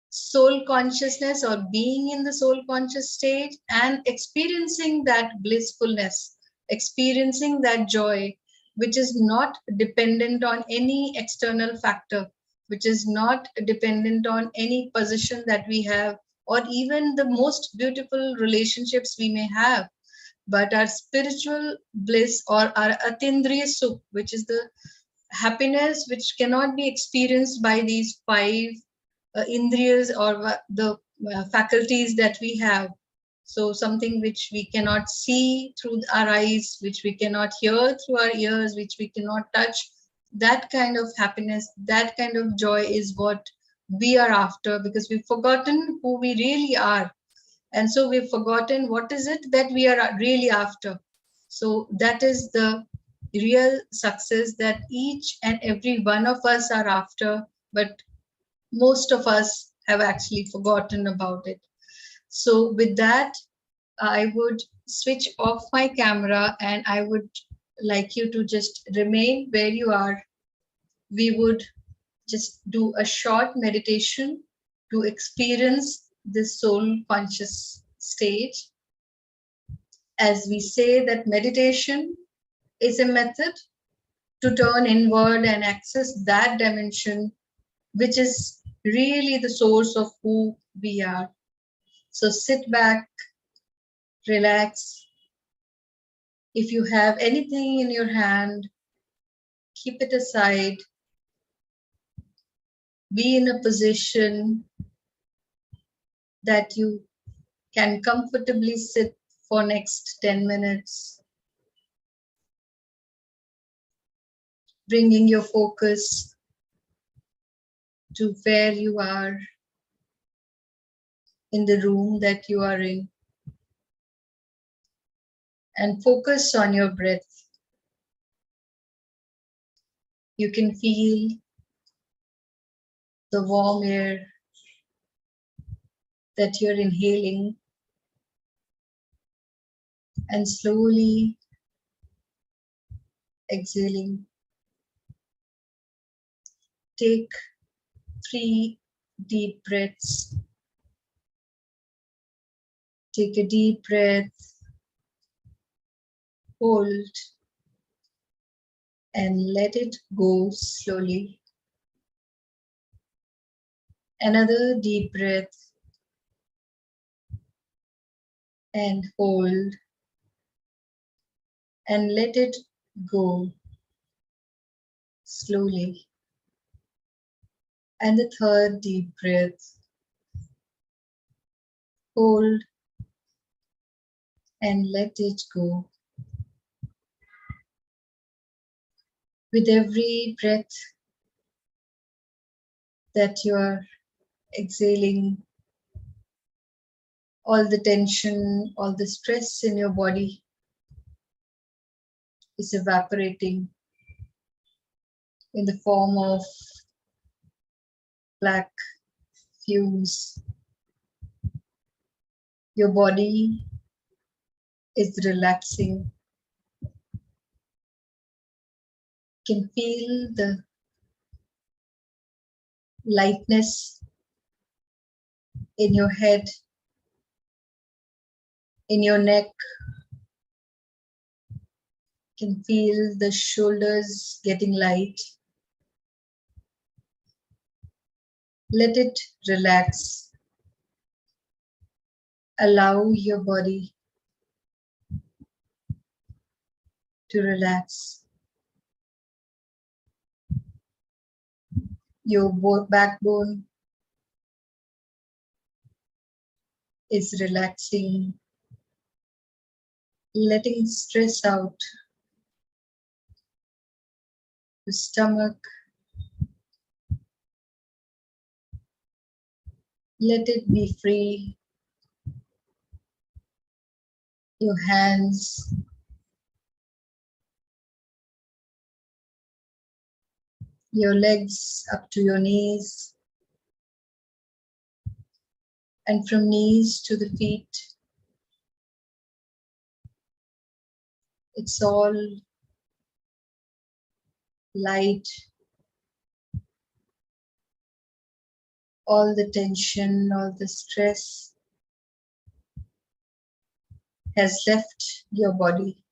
Speaker 2: soul consciousness, or being in the soul conscious stage and experiencing that blissfulness, experiencing that joy, which is not dependent on any external factor, which is not dependent on any position that we have, or even the most beautiful relationships we may have, but our spiritual bliss, or our atindriya sukh, which is the happiness which cannot be experienced by these five indriyas, or the faculties that we have. So something which we cannot see through our eyes, which we cannot hear through our ears, which we cannot touch, that kind of happiness, that kind of joy is what we are after, because we've forgotten who we really are. And so we've forgotten what is it that we are really after. So that is the real success that each and every one of us are after, but most of us have actually forgotten about it. So with that, I would switch off my camera, and I would like you to just remain where you are. We would just do a short meditation to experience this soul conscious stage. As we say that meditation is a method to turn inward and access that dimension which is really the source of who we are. So sit back, relax. If you have anything in your hand, keep it aside. Be in a position that you can comfortably sit for next 10 minutes, bringing your focus to where you are in the room that you are in, and focus on your breath. You can feel the warm air that you're inhaling, and slowly exhaling. Take 3 deep breaths. Take a deep breath, hold, and let it go slowly. Another deep breath, and hold, and let it go slowly. And the third deep breath. Hold and let it go. With every breath that you are exhaling, all the tension, all the stress in your body is evaporating in the form of black fumes. Your body is relaxing. You can feel the lightness in your head, in your neck. You can feel the shoulders getting light. Let it relax. Allow your body to relax. Your backbone is relaxing, letting stress out. The stomach, let it be free. Your hands, your legs up to your knees, and from knees to the feet. It's all light. All the tension, all the stress has left your body.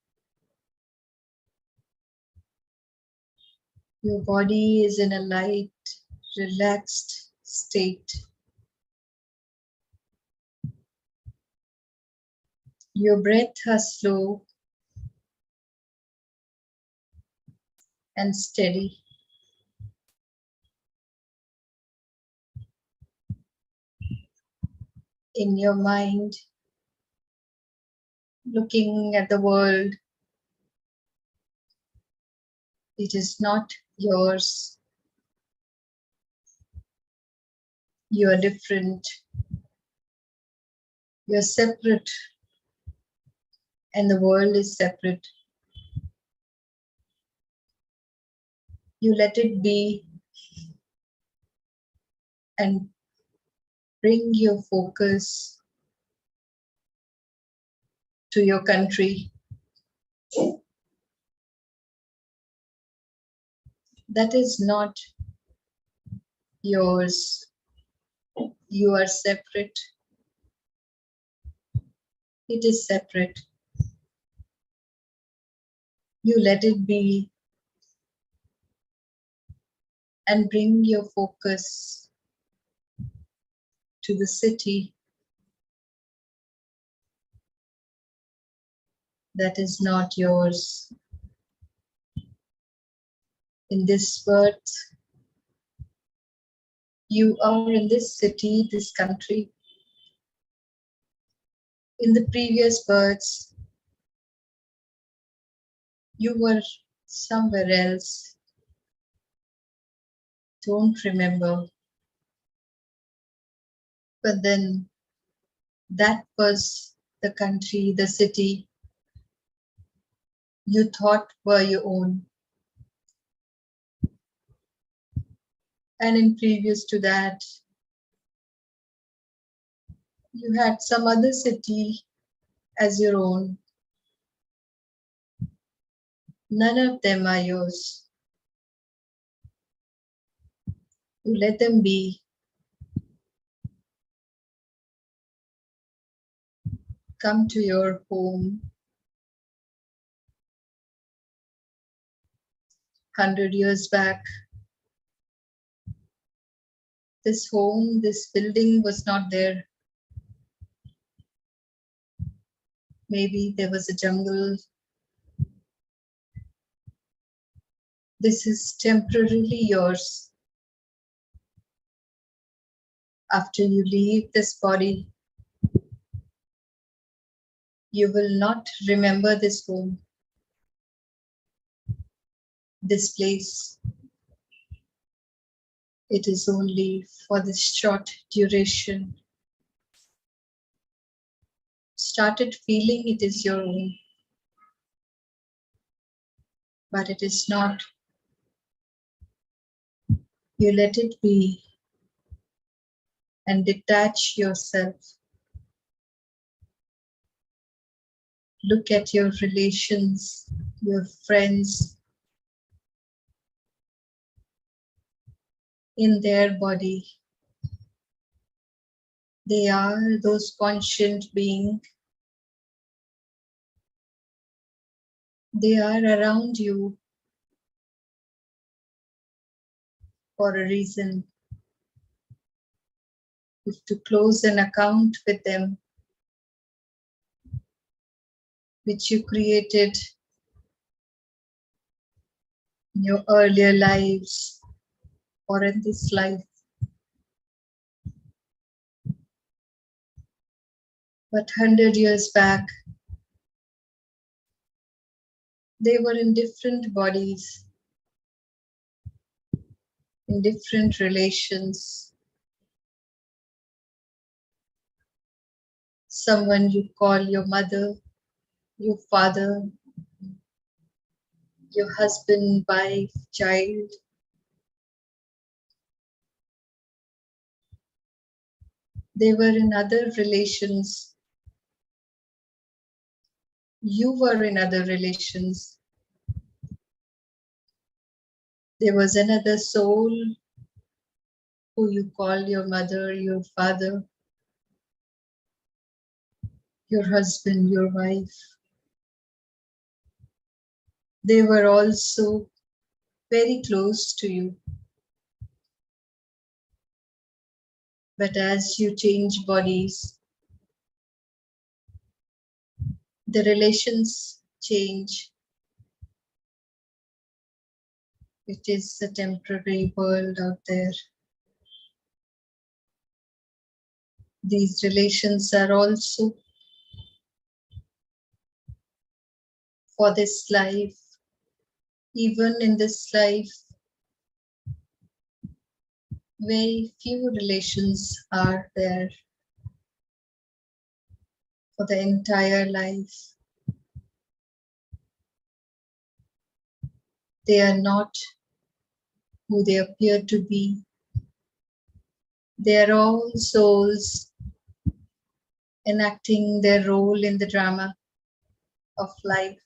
Speaker 2: Your body is in a light, relaxed state. Your breath is slow and steady. In your mind, looking at the world, it is not yours. You are different. You are separate, and the world is separate. You let it be and bring your focus to your country. That is not yours. You are separate. It is separate. You let it be and bring your focus to the city that is not yours. In this birth, you are in this city, this country. In the previous births, you were somewhere else. Don't remember. But then that was the country, the city you thought were your own. And in previous to that, you had some other city as your own. None of them are yours. You let them be. Come to your home. 100 years back, this home, this building was not there. Maybe there was a jungle. This is temporarily yours. After you leave this body, you will not remember this home, this place. It is only for this short duration. Started feeling it is your own, but it is not. You let it be and detach yourself. Look at your relations, your friends in their body. They are those conscient beings. They are around you for a reason. If to close an account with them, which you created in your earlier lives or in this life. But 100 years back, they were in different bodies, in different relations. Someone you call your mother, your father, your husband, wife, child. They were in other relations. You were in other relations. There was another soul who you call your mother, your father, your husband, your wife. They were also very close to you. But as you change bodies, the relations change. It is a temporary world out there. These relations are also for this life. Even in this life, very few relations are there for the entire life. They are not who they appear to be. They are all souls enacting their role in the drama of life.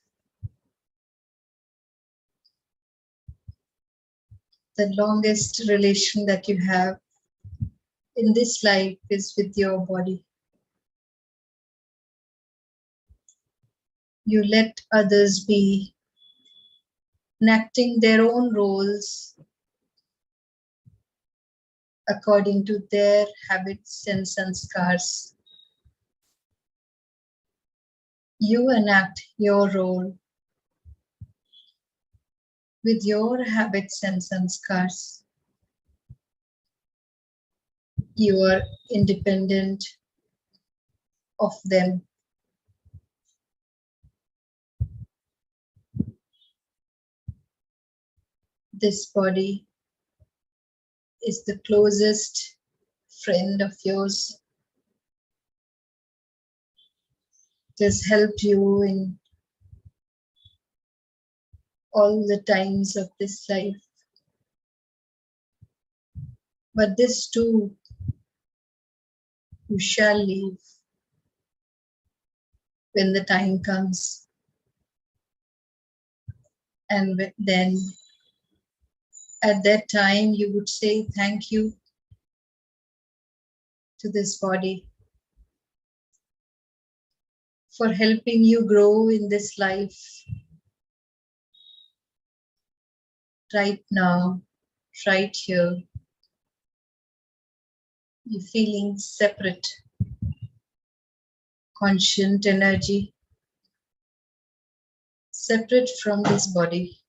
Speaker 2: The longest relation that you have in this life is with your body. You let others be enacting their own roles according to their habits and sanskars. You enact your role with your habits and sanskars. You are independent of them. This body is the closest friend of yours. It has helped you in all the times of this life. But this too, you shall leave when the time comes. And then at that time, you would say thank you to this body for helping you grow in this life. Right now, right here, you're feeling separate, conscient energy, separate from this body.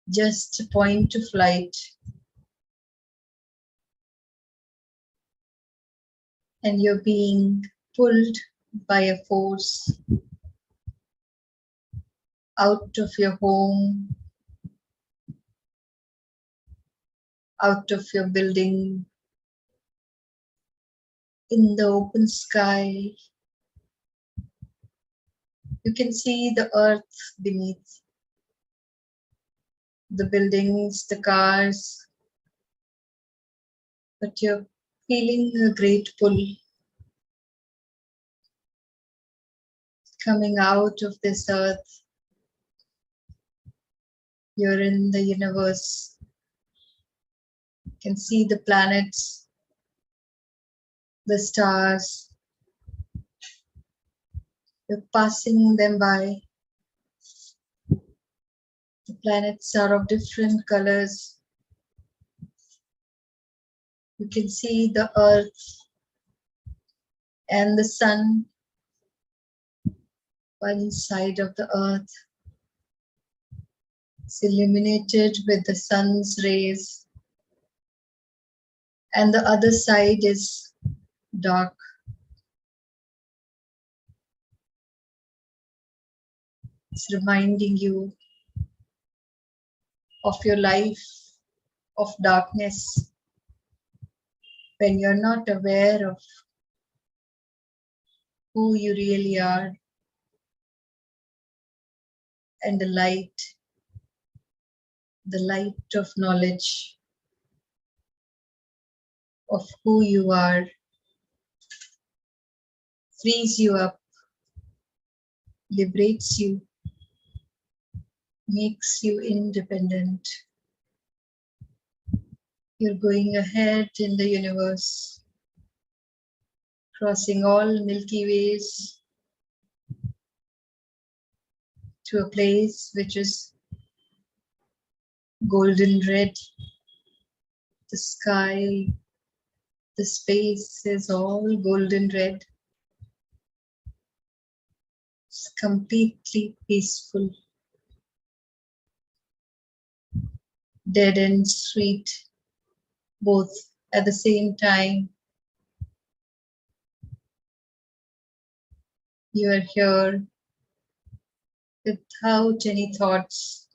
Speaker 2: Just point to flight. and you're being pulled by a force out of your home, out of your building, in the open sky. You can see the earth beneath, the buildings, the cars, but you're feeling a great pull coming out of this earth. You're in the universe. You can see the planets, the stars. You're passing them by. The planets are of different colors. You can see the earth and the sun. One side of the earth is illuminated with the sun's rays, and the other side is dark. It's reminding you of your life of darkness when you're not aware of who you really are, and the light of knowledge of who you are frees you up, liberates you, makes you independent. You're going ahead in the universe, crossing all Milky Ways to a place which is golden red. The sky, the space is all golden red. It's completely peaceful, dead and sweet, both at the same time. You are here without any thoughts.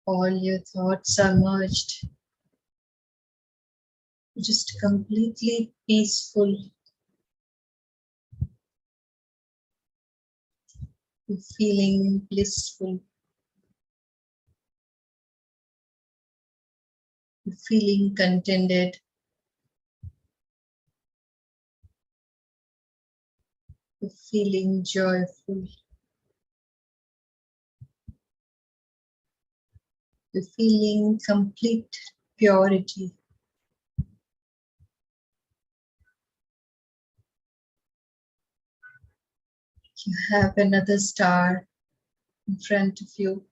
Speaker 2: All your thoughts are merged. Just completely peaceful. You're feeling blissful. You're feeling contented. You're feeling joyful. You're feeling complete purity. You have another star in front of you.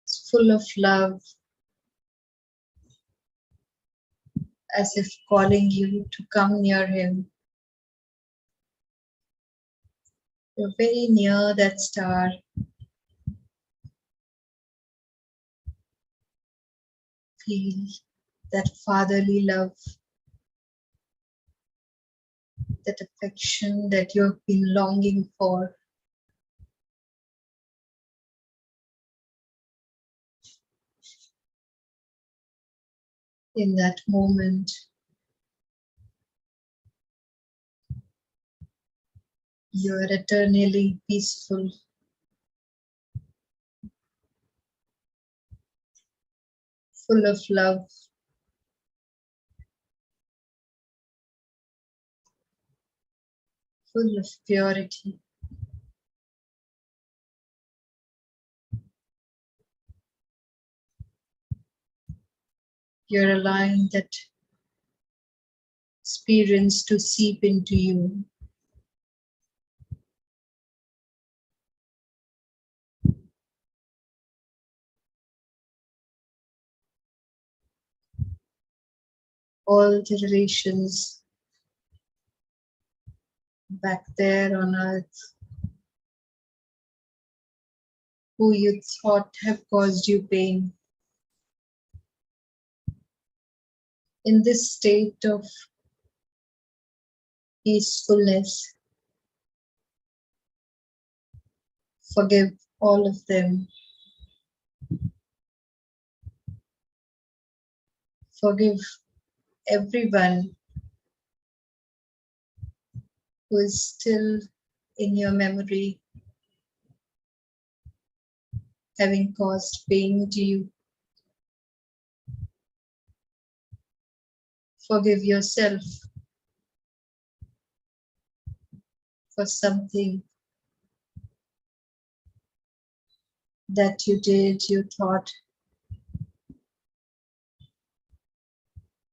Speaker 2: It's full of love, as if calling you to come near him. You're very near that star. Feel that fatherly love, that affection that you've been longing for. In that moment, you are eternally peaceful, full of love, full of purity. You're allowing that experience to seep into you. All the relations back there on earth who you thought have caused you pain, in this state of peacefulness, forgive all of them. Forgive everyone who is still in your memory, having caused pain to you. Forgive yourself for something that you did, you thought,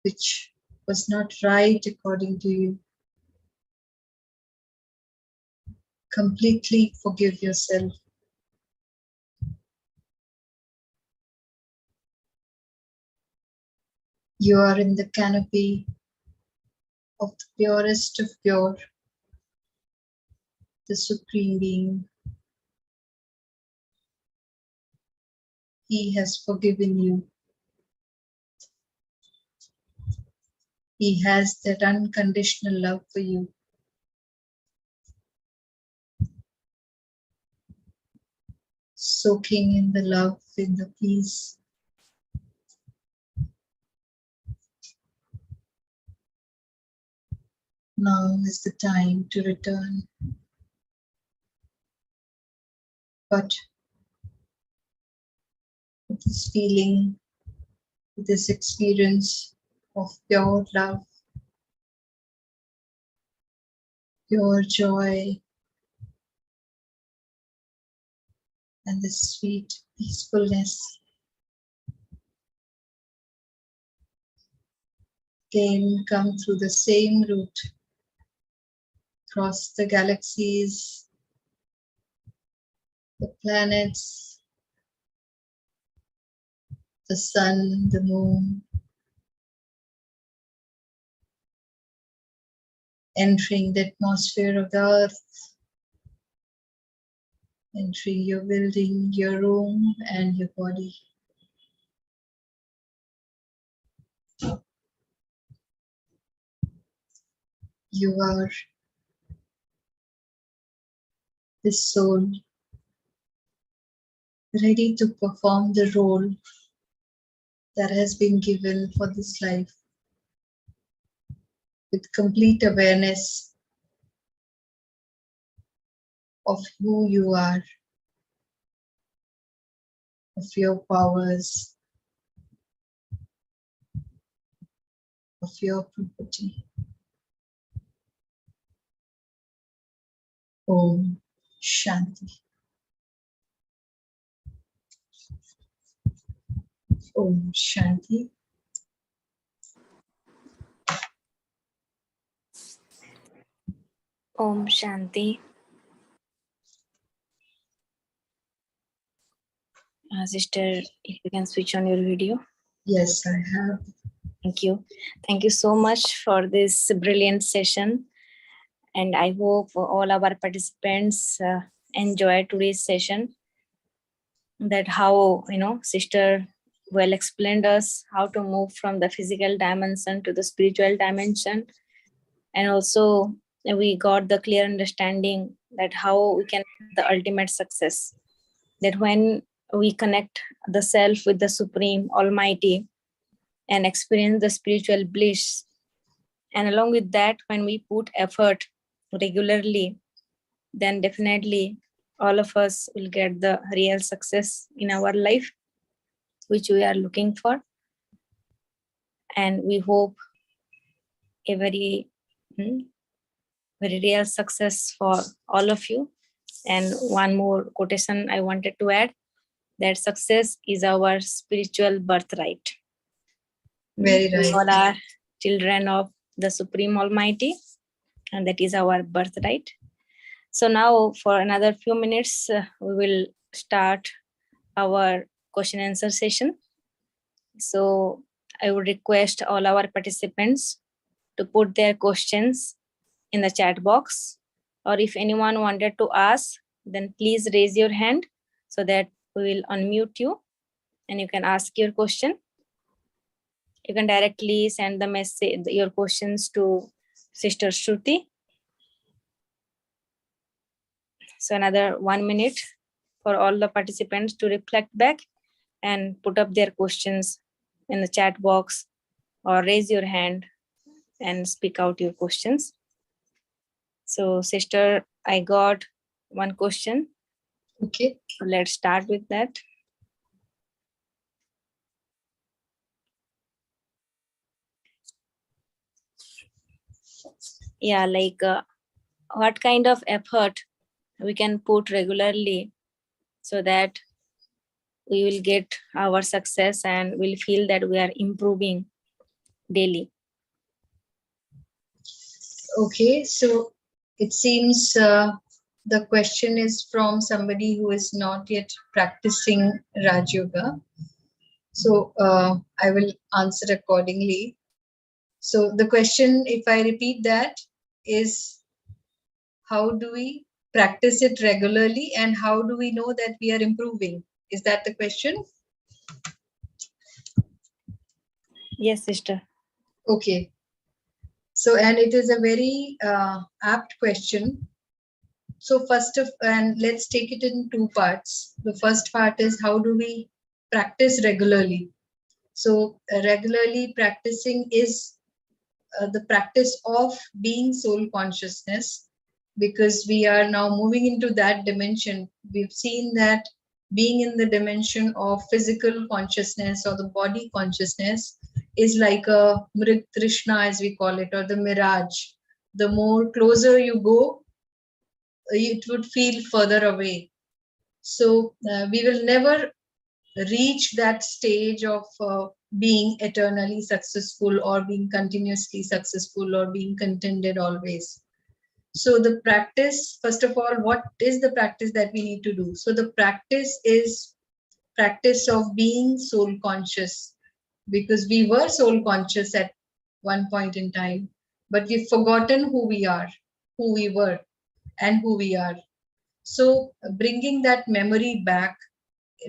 Speaker 2: which was not right according to you. Completely forgive yourself. You are in the canopy of the purest of pure, the Supreme Being. He has forgiven you. He has that unconditional love for you. Soaking in the love, in the peace. Now is the time to return. But with this feeling, with this experience of pure love, pure joy, and this sweet peacefulness, again come through the same route, cross the galaxies, the planets, the sun, the moon, entering the atmosphere of the earth, entering your building, your room, and your body. You are this soul ready to perform the role that has been given for this life with complete awareness of who you are, of your powers, of your property. Om Shanti. Om Shanti.
Speaker 1: Om Shanti. Sister, if you can switch on your video.
Speaker 2: Yes, I have.
Speaker 1: Thank you. Thank you so much for this brilliant session. And I hope all our participants enjoy today's session. That how, Sister well explained us how to move from the physical dimension to the spiritual dimension. And also we got the clear understanding that how we can have the ultimate success. That when we connect the self with the Supreme Almighty and experience the spiritual bliss, and along with that, when we put effort regularly, then definitely all of us will get the real success in our life, which we are looking for. And we hope a very real success for all of you. And one more quotation I wanted to add, that success is our spiritual birthright.
Speaker 2: Very
Speaker 1: We
Speaker 2: right.
Speaker 1: all are children of the Supreme Almighty, and that is our birthright. So now for another few minutes, we will start our question and answer session. So I would request all our participants to put their questions in the chat box, or if anyone wanted to ask, then please raise your hand so that we will unmute you and you can ask your question. You can directly send the message, your questions to Sister Shruti. So another 1 minute for all the participants to reflect back and put up their questions in the chat box or raise your hand and speak out your questions. So sister, I got one question.
Speaker 2: Okay.
Speaker 1: So let's start with that. Yeah, like what kind of effort we can put regularly so that we will get our success and we'll feel that we are improving daily.
Speaker 2: Okay, so it seems the question is from somebody who is not yet practicing Raj Yoga. So I will answer accordingly. So the question, if I repeat that, is how do we practice it regularly and how do we know that we are improving? Is that the question?
Speaker 1: Yes, sister.
Speaker 2: Okay. So, and it is a very apt question. So and let's take it in two parts. The first part is how do we practice regularly? So regularly practicing is the practice of being soul consciousness, because we are now moving into that dimension. We've seen that being in the dimension of physical consciousness or the body consciousness is like a Mrit Trishna, as we call it, or the mirage. The more closer you go, it would feel further away. So we will never reach that stage of being eternally successful or being continuously successful or being contented always. So the practice, first of all, what is the practice that we need to do? So the practice is practice of being soul conscious, because we were soul conscious at one point in time, but we've forgotten who we are, who we were, and who we are. So bringing that memory back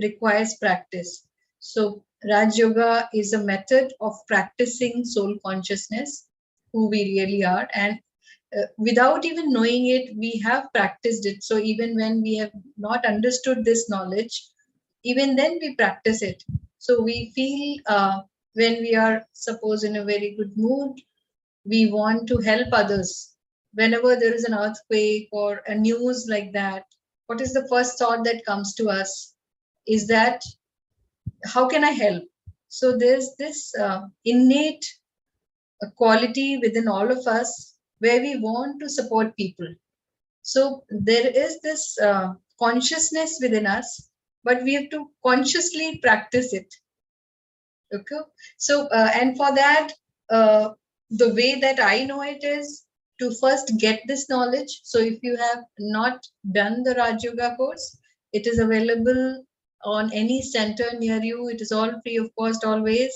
Speaker 2: requires practice. So Raj Yoga is a method of practicing soul consciousness, who we really are, and without even knowing it, we have practiced it. So even when we have not understood this knowledge, even then we practice it. So we feel when we are, suppose, in a very good mood, we want to help others. Whenever there is an earthquake or a news like that, what is the first thought that comes to us? Is that how can I help? So there's this innate quality within all of us where we want to support people. So there is this consciousness within us, but we have to consciously practice it. Okay. So and for that, the way that I know it is to first get this knowledge. So if you have not done the Raj Yoga course, it is available on any center near you. It is all free of cost always.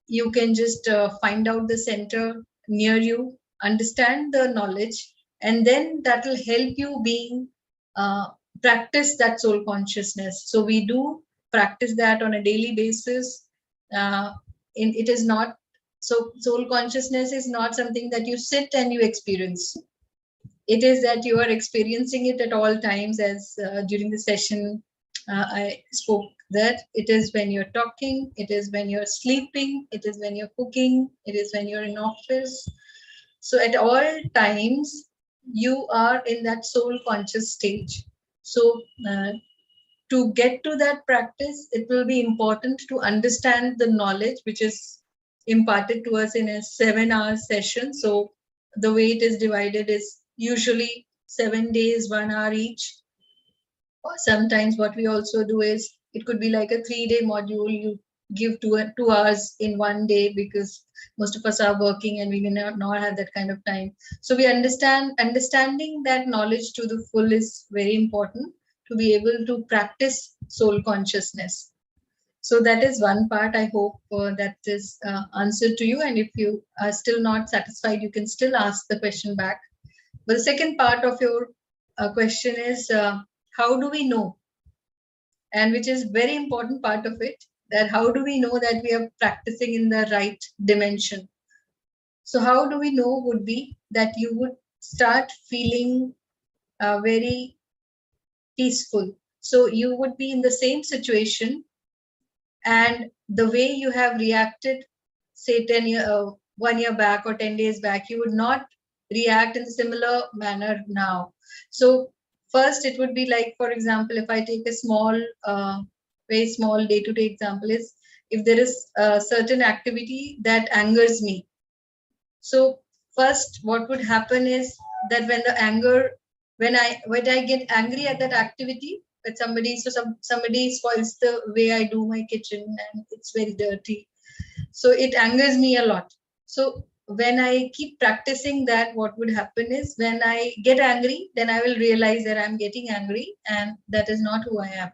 Speaker 2: You can just find out the center near you, understand the knowledge, and then that will help you being practice that soul consciousness. So we do practice that on a daily basis. It is not, so soul consciousness is not something that you sit and you experience. It is that you are experiencing it at all times, as during the session I spoke that it is when you're talking, it is when you're sleeping, it is when you're cooking, it is when you're in office. So at all times, you are in that soul conscious stage. So to get to that practice, it will be important to understand the knowledge which is imparted to us in a 7-hour session. So the way it is divided is usually 7 days, 1 hour each. Or sometimes what we also do is, it could be like a 3-day module. You give 2 hours in one day, because most of us are working and we may not have that kind of time. So we understanding that knowledge to the full is very important to be able to practice soul consciousness. So that is one part. I hope that is answered to you. And if you are still not satisfied, you can still ask the question back. But the second part of your question is, how do we know? And which is very important part of it, that how do we know that we are practicing in the right dimension? So how do we know would be that you would start feeling very peaceful. So you would be in the same situation, and the way you have reacted, say 1 year back or 10 days back, you would not react in a similar manner now. So first it would be like, for example, if I take a small, very small day-to-day example, is if there is a certain activity that angers me. So first what would happen is that when I get angry at that activity with somebody, so somebody spoils the way I do my kitchen and it's very dirty. So it angers me a lot. So when I keep practicing that, what would happen is when I get angry, then I will realize that I'm getting angry and that is not who I am.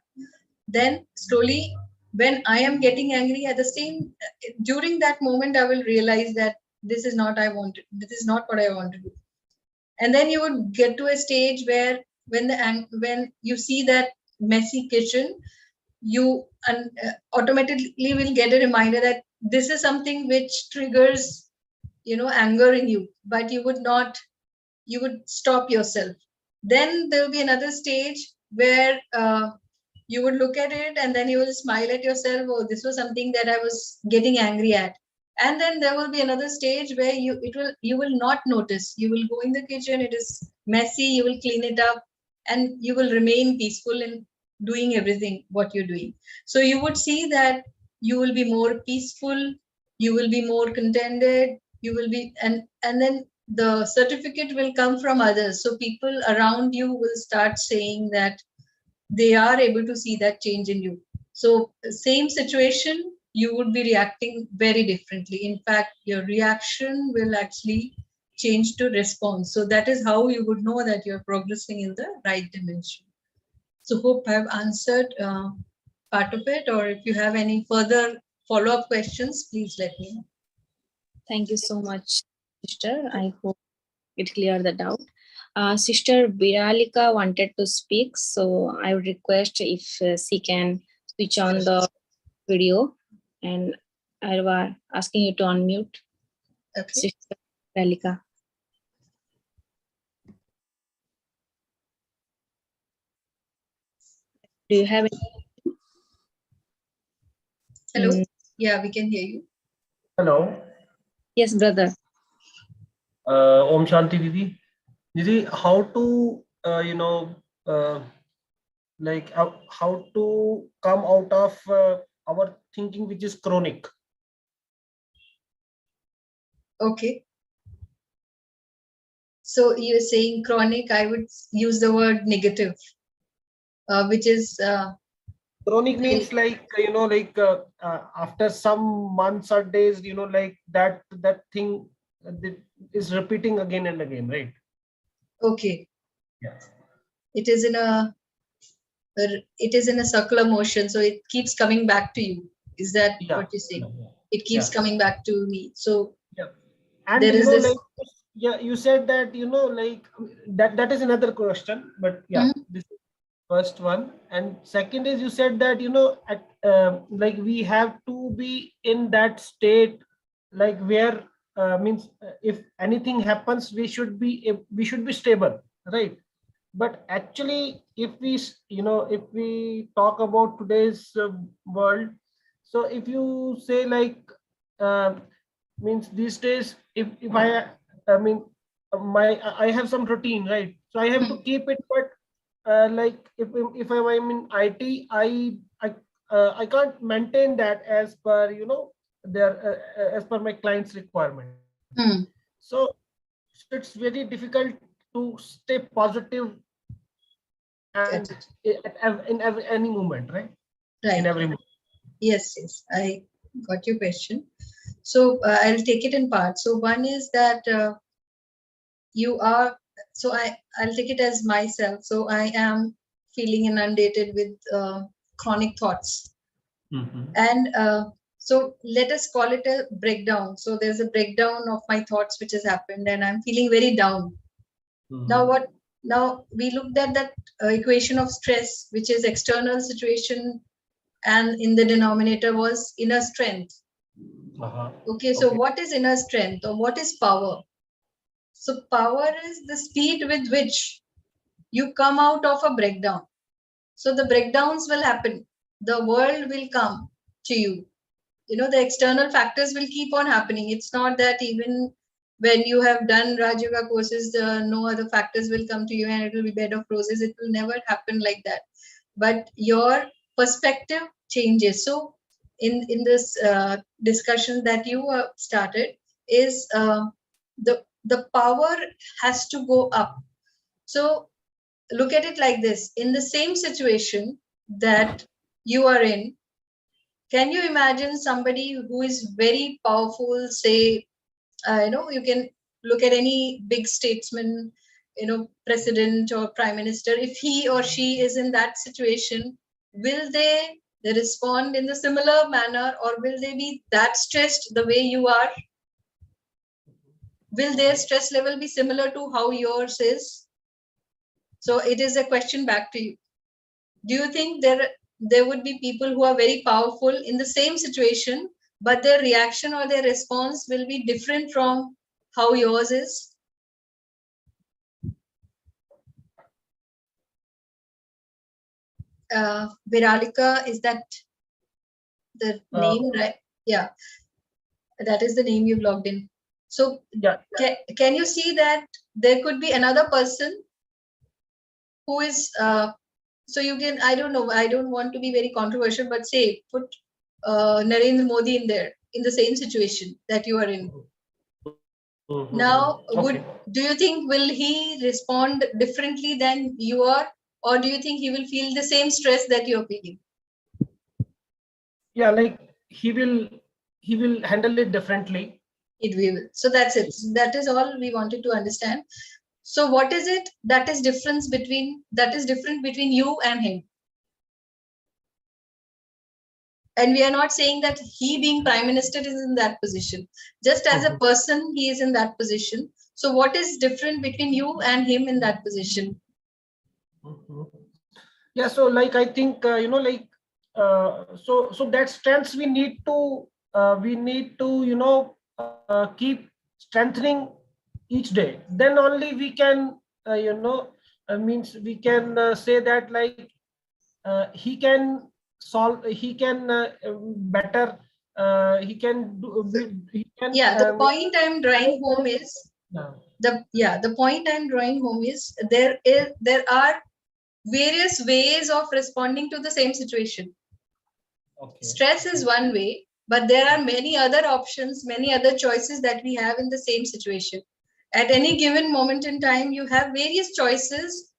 Speaker 2: Then slowly, when I am getting angry at the same, during that moment, I will realize that this is not this is not what I want to do. And then you would get to a stage where when you see that messy kitchen, you automatically will get a reminder that this is something which triggers, anger in you, but you would stop yourself. Then there will be another stage where you would look at it and then you will smile at yourself. Oh, this was something that I was getting angry at. And then there will be another stage where you will not notice. You will go in the kitchen, it is messy, you will clean it up, and you will remain peaceful in doing everything what you're doing. So you would see that you will be more peaceful, you will be more contented, you will be, and then the certificate will come from others. So people around you will start saying that they are able to see that change in you. So same situation, you would be reacting very differently. In fact, your reaction will actually change to response. So that is how you would know that you're progressing in the right dimension. So hope I've answered part of it, or if you have any further follow-up questions, please let me know.
Speaker 1: Thank you so much, sister. I hope it cleared the doubt. Sister Viralika wanted to speak, so I would request if she can switch on the video, and I was asking you to unmute.
Speaker 2: Okay.
Speaker 1: Sister Viralika. Do you have any?
Speaker 2: Hello? Yeah, we can hear you.
Speaker 7: Hello.
Speaker 1: Yes, brother.
Speaker 7: Om Shanti Didi. Didi, how to, how to come out of our thinking which is chronic?
Speaker 2: Okay. So you're saying chronic, I would use the word negative, which is...
Speaker 7: Chronic means like, after some months or days, that thing is repeating again and again, right?
Speaker 2: Okay.
Speaker 7: Yeah.
Speaker 2: It is in a circular motion, so it keeps coming back to you. Is that what you're saying? Yeah. It keeps coming back to me. So
Speaker 7: and
Speaker 2: there is this.
Speaker 7: You said that that is another question, but this is first one. And second is, you said that we have to be in that state, like where means if anything happens, we should be stable, right? But actually, if we talk about today's world, so if you say means these days, if I have some routine, right? So I have to keep it, but if I'm in IT, I can't maintain that as per as per my client's requirement. So it's very difficult to stay positive and in any moment, right? In every moment.
Speaker 2: Yes, I got your question. So I'll take it in parts. So one is that I'll take it as myself. So I am feeling inundated with chronic thoughts. And so let us call it a breakdown. So there's a breakdown of my thoughts which has happened, and I'm feeling very down. Now we looked at that equation of stress, which is external situation and in the denominator was inner strength. Okay, so what is inner strength or what is power? So power is the speed with which you come out of a breakdown. So the breakdowns will happen. The world will come to you. You know, the external factors will keep on happening. It's not that even when you have done Raj Yoga courses, no other factors will come to you and it will be bed of roses. It will never happen like that. But your perspective changes. So in this discussion that you started is the power has to go up. So look at it like this: in the same situation that you are in, can you imagine somebody who is very powerful, say, you can look at any big statesman, president or prime minister. If he or she is in that situation, will they respond in the similar manner, or will they be that stressed the way you are? Will their stress level be similar to how yours is? So it is a question back to you. Do you think there would be people who are very powerful in the same situation, but their reaction or their response will be different from how yours is? Viralika, is that the name, right? Yeah, that is the name you've logged in. So
Speaker 7: Yeah.
Speaker 2: Can you see that there could be another person who is, so you can, I don't know, I don't want to be very controversial, but say, put Narendra Modi in there, in the same situation that you are in. Now, do you think will he respond differently than you are, or do you think he will feel the same stress that you're feeling?
Speaker 7: Yeah, like he will handle it differently.
Speaker 2: It will. So that's it. That is all we wanted to understand. So what is it that is different between you and him? And we are not saying that he being prime minister is in that position. Just as a person, he is in that position. So what is different between you and him in that position?
Speaker 7: Yeah, so like I think so that strengths we need to keep strengthening each day. Then only we can means we can say that like he can solve, he can better, he can do, he can.
Speaker 2: Yeah, the point I'm drawing home is the point I'm drawing home is there are various ways of responding to the same situation. Stress is one way, but there are many other options, many other choices that we have in the same situation. At any given moment in time, you have various choices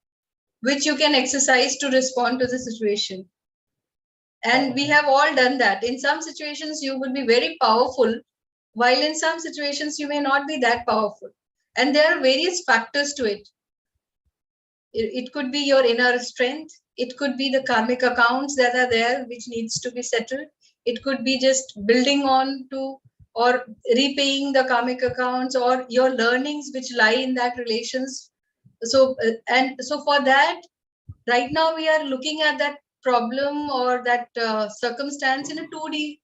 Speaker 2: which you can exercise to respond to the situation. And we have all done that. In some situations, you will be very powerful, while in some situations, you may not be that powerful. And there are various factors to it. It could be your inner strength. It could be the karmic accounts that are there, which needs to be settled. It could be just building on to or repaying the karmic accounts, or your learnings which lie in that relations. So for that, right now we are looking at that problem or that circumstance in a 2D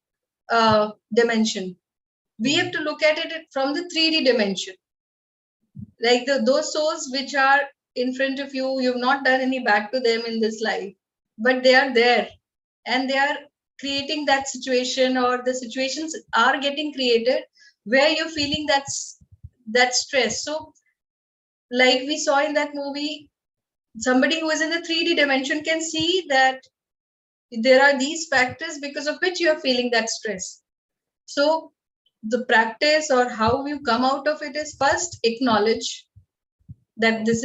Speaker 2: dimension. We have to look at it from the 3D dimension. Like those souls which are in front of you, you've not done any bad to them in this life, but they are there and they are creating that situation, or the situations are getting created where you're feeling that stress. So like we saw in that movie, somebody who is in the 3D dimension can see that there are these factors because of which you are feeling that stress. So the practice or how you come out of it is first acknowledge that this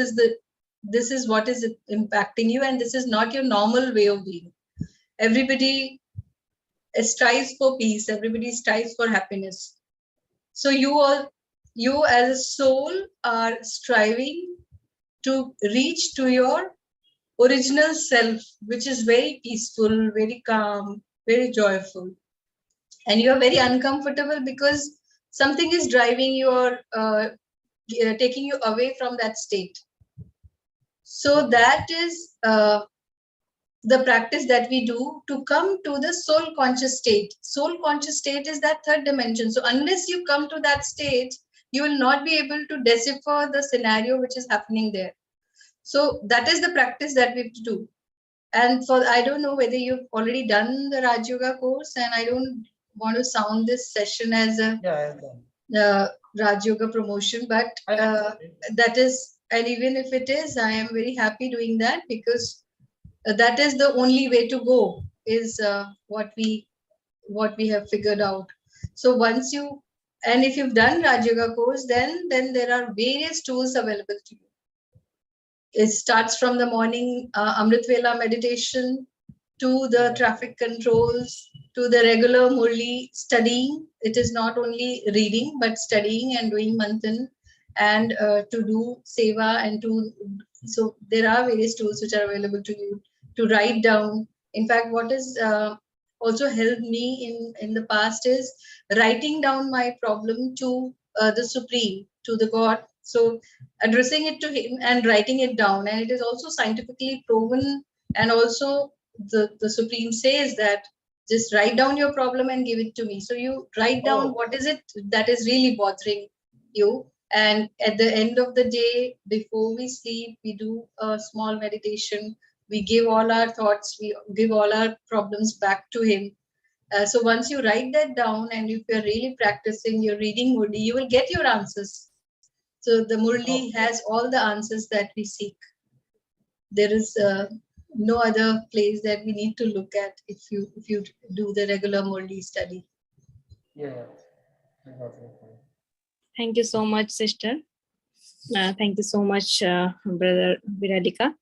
Speaker 2: is what is impacting you, and this is not your normal way of being. Everybody strives for peace, everybody strives for happiness. So you as a soul are striving to reach to your original self, which is very peaceful, very calm, very joyful. And you are very uncomfortable because something is driving you or taking you away from that state. So that is the practice that we do to come to the soul conscious state. Soul conscious state is that third dimension. So unless you come to that state, you will not be able to decipher the scenario which is happening there. So that is the practice that we have to do. And for, I don't know whether you've already done the Raj Yoga course, and I don't want to sound this session as a Raj Yoga promotion, but that is, and even if it is, I am very happy doing that, because that is the only way to go, is what we have figured out. So once you, and if you've done Raj Yoga course, then there are various tools available to you. It starts from the morning Amrit Vela meditation, to the traffic controls, to the regular Murli studying. It is not only reading, but studying and doing manthan, and to do seva, and to, so there are various tools which are available to you to write down. In fact, what has also helped me in the past is writing down my problem to the Supreme, to the God. So addressing it to him and writing it down, and it is also scientifically proven, and also the Supreme says that just write down your problem and give it to me. So you write down what is it that is really bothering you, and at the end of the day, before we sleep, we do a small meditation. We give all our thoughts, we give all our problems back to him. So once you write that down, and if you're really practicing, you're reading Murli, you will get your answers. So the Murli has all the answers that we seek. There is no other place that we need to look at if you do the regular Murli study.
Speaker 7: Yeah.
Speaker 1: Thank you so much, sister. Thank you so much, brother Viradika.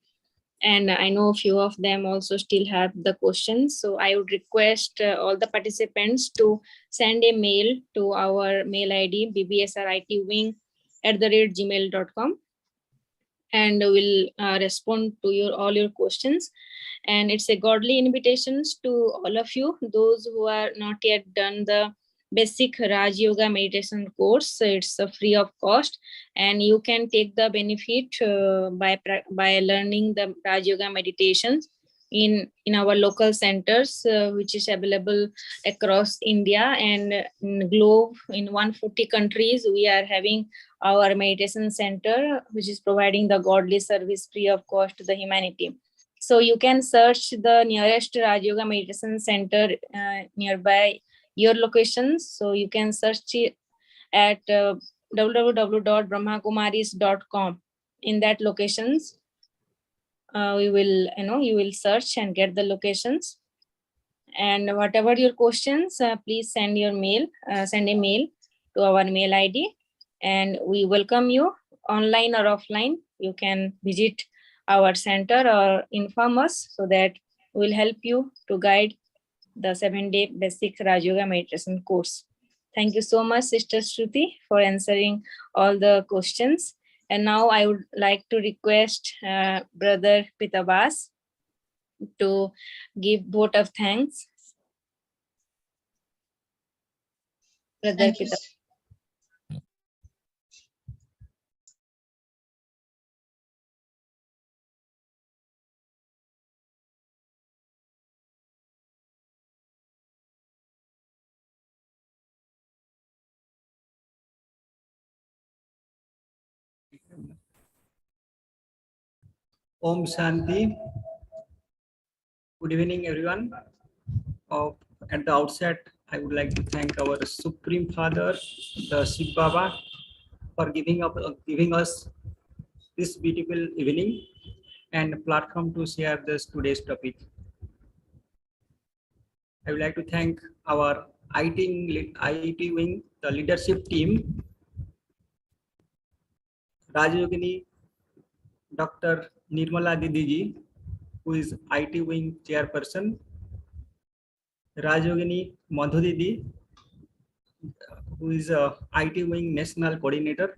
Speaker 1: And I know a few of them also still have the questions. So I would request all the participants to send a mail to our mail ID, bbsritwing@gmail.com. And we'll respond to all your questions. And it's a godly invitations to all of you, those who are not yet done the basic Raj Yoga meditation course. So it's free of cost, and you can take the benefit by learning the Raj Yoga meditations in our local centers, which is available across India and in globe. In 140 countries, we are having our meditation center, which is providing the godly service free of cost to the humanity. So you can search the nearest Raj Yoga meditation center nearby your locations. So you can search it at www.brahmakumaris.com. In that locations, you will search and get the locations. And whatever your questions, please send a mail to our mail ID, and we welcome you online or offline. You can visit our center or inform us, so that we'll help you to guide the 7-day basic Raj Yoga meditation course. Thank you so much, Sister Shruti, for answering all the questions. And now I would like to request Brother Pitabas to give vote of thanks. Brother Pitabas.
Speaker 8: Om Shanti. Good evening, everyone. At the outset, I would like to thank our Supreme Father, the Shiv Baba, for giving us this beautiful evening and platform to share today's topic. I would like to thank our IT wing, the leadership team, Rajyogini, Dr. Nirmala Didiji, who is IT wing chairperson, Rajyogini Madhu Didi, who is IT wing national coordinator,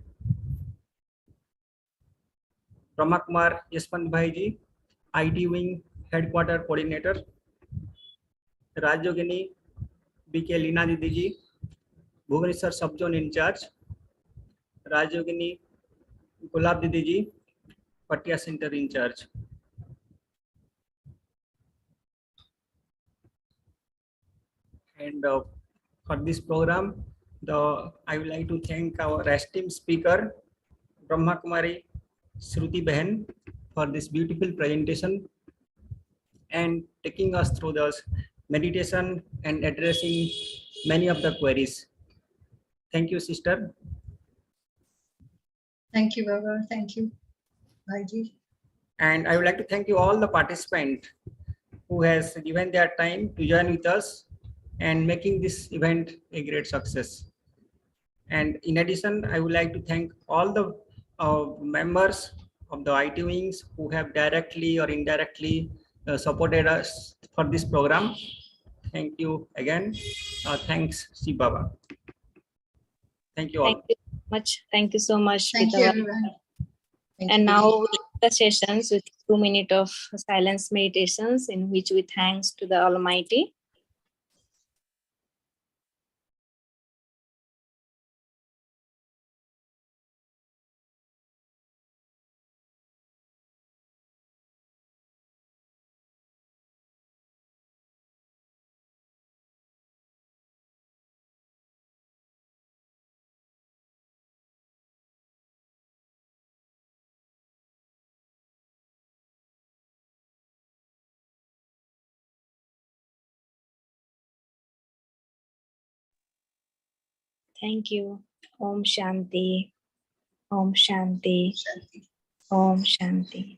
Speaker 8: Brahma Kumaris Yashwant Bhaiji, IT wing headquarter coordinator, Rajyogini BK Leena Didiji, Bhubaneswar Subzone in charge, Rajyogini Gulab Didiji, Patia Center in charge. And for this program, I would like to thank our esteemed speaker, Brahma Kumari Shruti Behan, for this beautiful presentation and taking us through the meditation and addressing many of the queries. Thank you, sister.
Speaker 2: Thank you, Baba. Thank you, Bhaiji.
Speaker 8: And I would like to thank you all the participants who has given their time to join with us and making this event a great success. And in addition, I would like to thank all the members of the IT wings who have directly or indirectly supported us for this program. Thank you again. Thanks, Shiv Baba. Thank you all.
Speaker 1: Thank you so much. Thank you so much.
Speaker 2: Thank you, everyone. Thank
Speaker 1: And
Speaker 2: you.
Speaker 1: now we end the sessions with 2 minutes of silence meditations in which we thanks to the Almighty. Thank you. Om Shanti. Om Shanti.
Speaker 2: Shanti.
Speaker 1: Om Shanti.